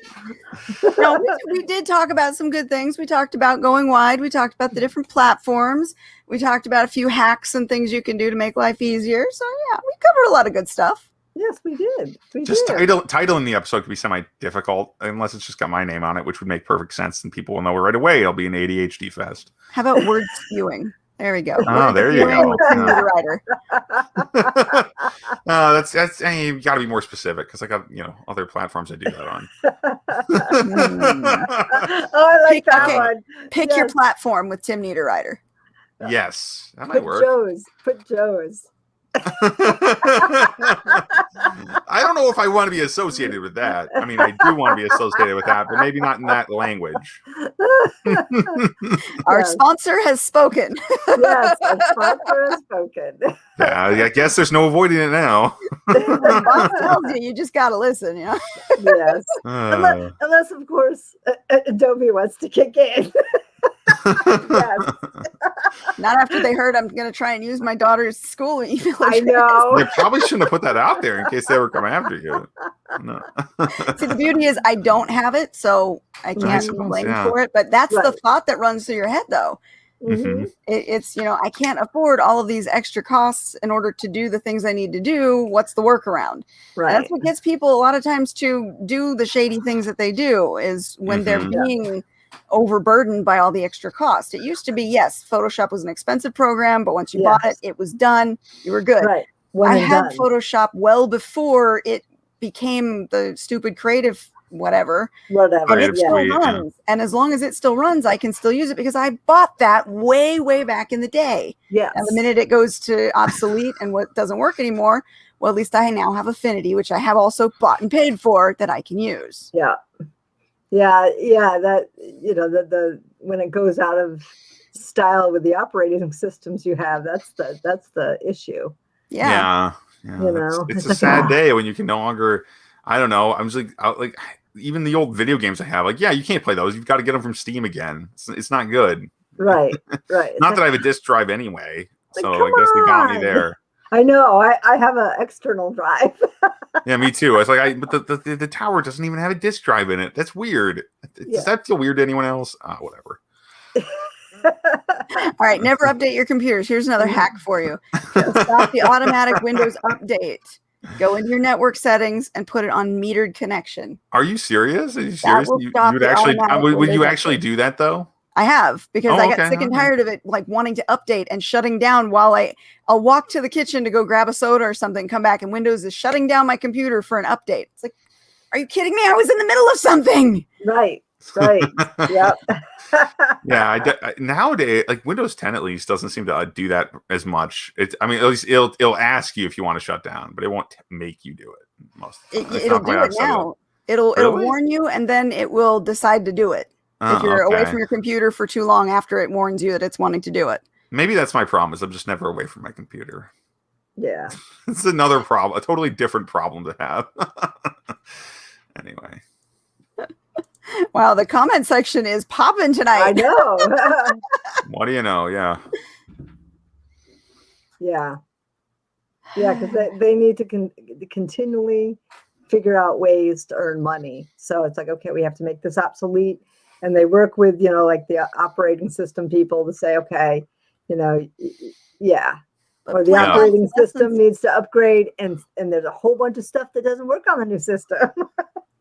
[SPEAKER 3] No, we did talk about some good things. We talked about going wide. We talked about the different platforms. We talked about a few hacks and things you can do to make life easier. So yeah, we covered a lot of good stuff.
[SPEAKER 1] Yes, we did.
[SPEAKER 2] Titling the episode could be semi-difficult unless it's just got my name on it, which would make perfect sense, and people will know right away it'll be an ADHD fest.
[SPEAKER 3] How about word spewing? There we go.
[SPEAKER 2] Oh, there you go.
[SPEAKER 3] Niederriter.
[SPEAKER 2] That's you got to be more specific because I got other platforms I do that on.
[SPEAKER 1] Oh, I like that one.
[SPEAKER 3] Pick your platform with Tim Niederriter.
[SPEAKER 2] Yes, that might work.
[SPEAKER 1] Put Joe's.
[SPEAKER 2] I don't know if I want to be associated with that. I mean, I do want to be associated with that, but maybe not in that language.
[SPEAKER 3] Our sponsor has spoken.
[SPEAKER 1] Yes, our sponsor has spoken.
[SPEAKER 2] Yeah, I guess there's no avoiding it now.
[SPEAKER 3] The boss tells you just got to listen,
[SPEAKER 1] Yes. Unless, of course, Adobe wants to kick in. Yes.
[SPEAKER 3] Not after they heard I'm going to try and use my daughter's school email address.
[SPEAKER 1] I know.
[SPEAKER 2] They probably shouldn't have put that out there in case they ever come after you. No.
[SPEAKER 3] See, the beauty is I don't have it, so I can't complain for it. But that's the thought that runs through your head, though.
[SPEAKER 1] Mm-hmm.
[SPEAKER 3] It's, I can't afford all of these extra costs in order to do the things I need to do. What's the workaround?
[SPEAKER 1] Right.
[SPEAKER 3] And that's what gets people a lot of times to do the shady things that they do, is when they're being overburdened by all the extra cost. It used to be, yes, Photoshop was an expensive program, but once you bought it, it was done. You were good.
[SPEAKER 1] Right.
[SPEAKER 3] I had Photoshop well before it became the stupid creative whatever. And it still runs. And as long as it still runs, I can still use it because I bought that way, way back in the day.
[SPEAKER 1] Yes.
[SPEAKER 3] And the minute it goes to obsolete and what doesn't work anymore, well, at least I now have Affinity, which I have also bought and paid for, that I can use.
[SPEAKER 1] Yeah. That, the when it goes out of style with the operating systems you have, that's the issue.
[SPEAKER 3] Yeah.
[SPEAKER 2] It's a sad day when you can no longer. I don't know. I'm just like even the old video games I have. Like, you can't play those. You've got to get them from Steam again. It's not good.
[SPEAKER 1] Right.
[SPEAKER 2] Not that I have a disc drive anyway, so I guess they got me there.
[SPEAKER 1] I know. I have an external drive.
[SPEAKER 2] Yeah, me too. It's like but the tower doesn't even have a disc drive in it. That's weird. Does that feel weird to anyone else? Whatever.
[SPEAKER 3] All right, never update your computers. Here's another hack for you. Stop the automatic Windows update. Go into your network settings and put it on metered connection.
[SPEAKER 2] Are you serious? Are you serious? Would you actually do that though?
[SPEAKER 3] I have, because I got sick and tired of it, like wanting to update and shutting down while I'll walk to the kitchen to go grab a soda or something, come back, and Windows is shutting down my computer for an update. It's like, are you kidding me? I was in the middle of something.
[SPEAKER 1] Right. Yep.
[SPEAKER 2] Nowadays, like Windows 10 at least doesn't seem to do that as much. At least it'll ask you if you want to shut down, but it won't make you do it.
[SPEAKER 3] It'll do it now. It'll warn you, and then it will decide to do it. If you're away from your computer for too long after it warns you that it's wanting to do it.
[SPEAKER 2] Maybe that's my problem, is I'm just never away from my computer.
[SPEAKER 1] Yeah.
[SPEAKER 2] It's another problem, a totally different problem to have. Anyway.
[SPEAKER 3] Wow, the comment section is popping tonight.
[SPEAKER 1] I know.
[SPEAKER 2] What do you know? Yeah.
[SPEAKER 1] Yeah, because they need to continually figure out ways to earn money. So it's like, okay, we have to make this obsolete. And they work with, like the operating system people to say, okay, or the operating system needs to upgrade. And there's a whole bunch of stuff that doesn't work on the new system.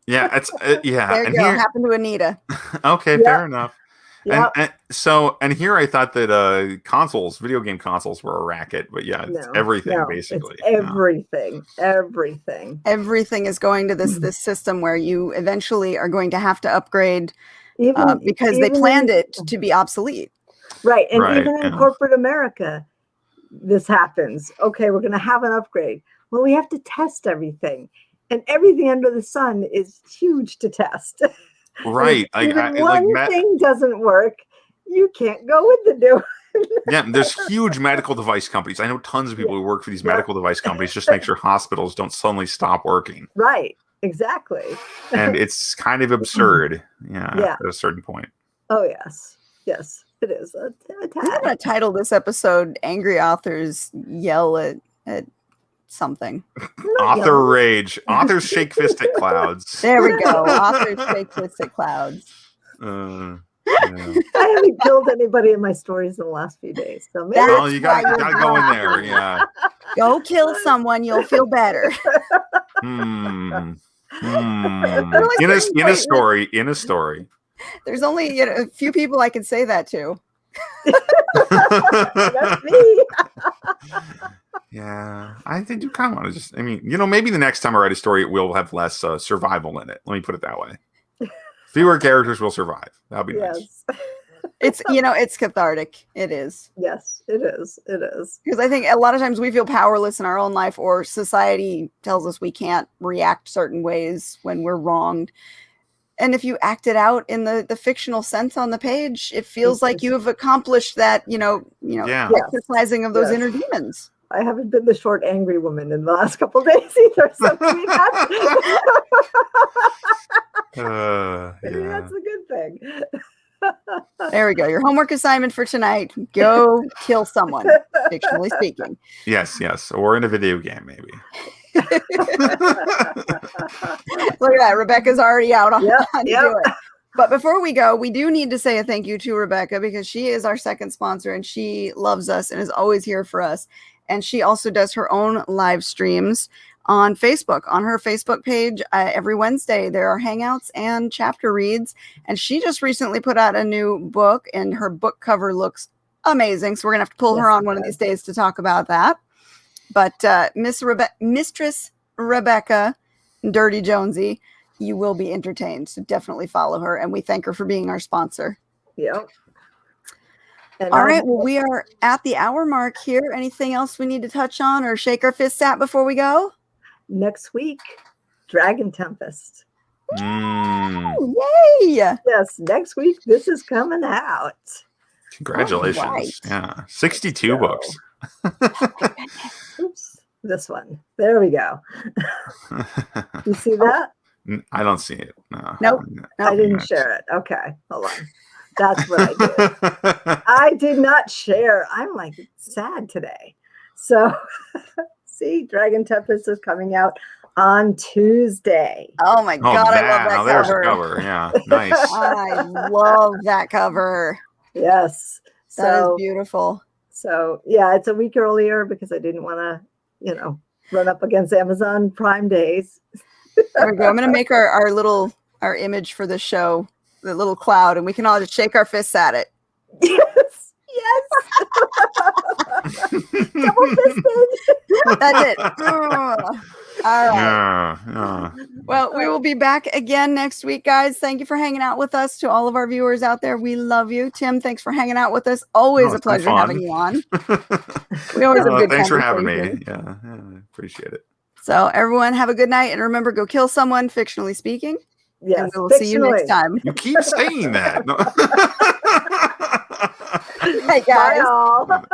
[SPEAKER 2] Yeah, it's
[SPEAKER 3] There you go. Happened to Anita.
[SPEAKER 2] Okay, fair enough. Yep. And here I thought that video game consoles were a racket, but it's everything basically.
[SPEAKER 1] It's
[SPEAKER 3] everything is going to this system where you eventually are going to have to upgrade because they planned it to be obsolete.
[SPEAKER 1] Right, and even in corporate America, this happens. Okay, we're going to have an upgrade. Well, we have to test everything. And everything under the sun is huge to test.
[SPEAKER 2] Right.
[SPEAKER 1] One thing doesn't work, you can't go with the new one.
[SPEAKER 2] Yeah, there's huge medical device companies. I know tons of people who work for these medical device companies just to make sure hospitals don't suddenly stop working.
[SPEAKER 1] Right. Exactly.
[SPEAKER 2] And it's kind of absurd. At a certain point.
[SPEAKER 1] Oh, yes. Yes, it is.
[SPEAKER 3] I'm going to title this episode Angry Authors Yell at something.
[SPEAKER 2] Author rage. Authors shake fist at clouds.
[SPEAKER 3] There we go. Authors shake fist at clouds.
[SPEAKER 1] I haven't killed anybody in my stories in the last few days. So
[SPEAKER 2] you gotta go in there. Yeah.
[SPEAKER 3] Go kill someone. You'll feel better.
[SPEAKER 2] In a story. There's
[SPEAKER 3] only a few people I can say that to.
[SPEAKER 1] That's me.
[SPEAKER 2] Yeah, I do kind of want to just. Maybe the next time I write a story, it will have less survival in it. Let me put it that way. Fewer characters will survive. That'll be nice.
[SPEAKER 3] It's cathartic. It is.
[SPEAKER 1] Yes, it is. It is.
[SPEAKER 3] Because I think a lot of times we feel powerless in our own life, or society tells us we can't react certain ways when we're wronged. And if you act it out in the fictional sense on the page, it feels like you have accomplished that, exercising of those inner demons.
[SPEAKER 1] I haven't been the short, angry woman in the last couple of days either. So maybe that's a good thing.
[SPEAKER 3] There we go. Your homework assignment for tonight. Go kill someone, fictionally speaking.
[SPEAKER 2] Yes. Or in a video game, maybe.
[SPEAKER 3] Look at that. Rebecca's already out on how to do it. But before we go, we do need to say a thank you to Rebecca because she is our second sponsor and she loves us and is always here for us. And she also does her own live streams on Facebook. On her Facebook page, every Wednesday, there are hangouts and chapter reads. And she just recently put out a new book and her book cover looks amazing. So we're going to have to pull her on one of these days to talk about that. But Mistress Rebekah Dirty Jonesy, you will be entertained. So definitely follow her. And we thank her for being our sponsor.
[SPEAKER 1] Yep.
[SPEAKER 3] All right. Well, we are at the hour mark here. Anything else we need to touch on or shake our fists at before we go?
[SPEAKER 1] Next week, Dragon Tempest.
[SPEAKER 3] Oh, yay!
[SPEAKER 1] Yes, next week, this is coming out.
[SPEAKER 2] Congratulations.
[SPEAKER 3] Right.
[SPEAKER 2] Yeah. 62 books.
[SPEAKER 1] Oops. This one. There we go. You see that?
[SPEAKER 2] I don't see it. No.
[SPEAKER 3] Nope.
[SPEAKER 1] I didn't share it. Okay. Hold on. That's what I did. I did not share. I'm like sad today. So see, Dragon Tempest is coming out on Tuesday.
[SPEAKER 3] Oh my God, I love that
[SPEAKER 2] there's
[SPEAKER 3] cover.
[SPEAKER 2] a cover. Yeah. Nice.
[SPEAKER 3] I love that cover.
[SPEAKER 1] Yes.
[SPEAKER 3] That is beautiful.
[SPEAKER 1] So yeah, it's a week earlier because I didn't want to, run up against Amazon Prime days.
[SPEAKER 3] There we go. I'm going to make our image for the show, the little cloud, and we can all just shake our fists at it.
[SPEAKER 1] Yes. Double fisted.
[SPEAKER 3] That's it. All right.
[SPEAKER 2] Yeah.
[SPEAKER 3] Well, we will be back again next week, guys. Thank you for hanging out with us. To all of our viewers out there, we love you. Tim, thanks for hanging out with us. Always a pleasure having you on. We always have good
[SPEAKER 2] Thanks for having me.
[SPEAKER 3] conversation.
[SPEAKER 2] Yeah, I appreciate it.
[SPEAKER 3] So everyone have a good night. And remember, go kill someone, fictionally speaking.
[SPEAKER 1] Yes.
[SPEAKER 3] And we will see you next time.
[SPEAKER 2] You keep saying that. No.
[SPEAKER 3] Hey, guys.
[SPEAKER 1] Bye all.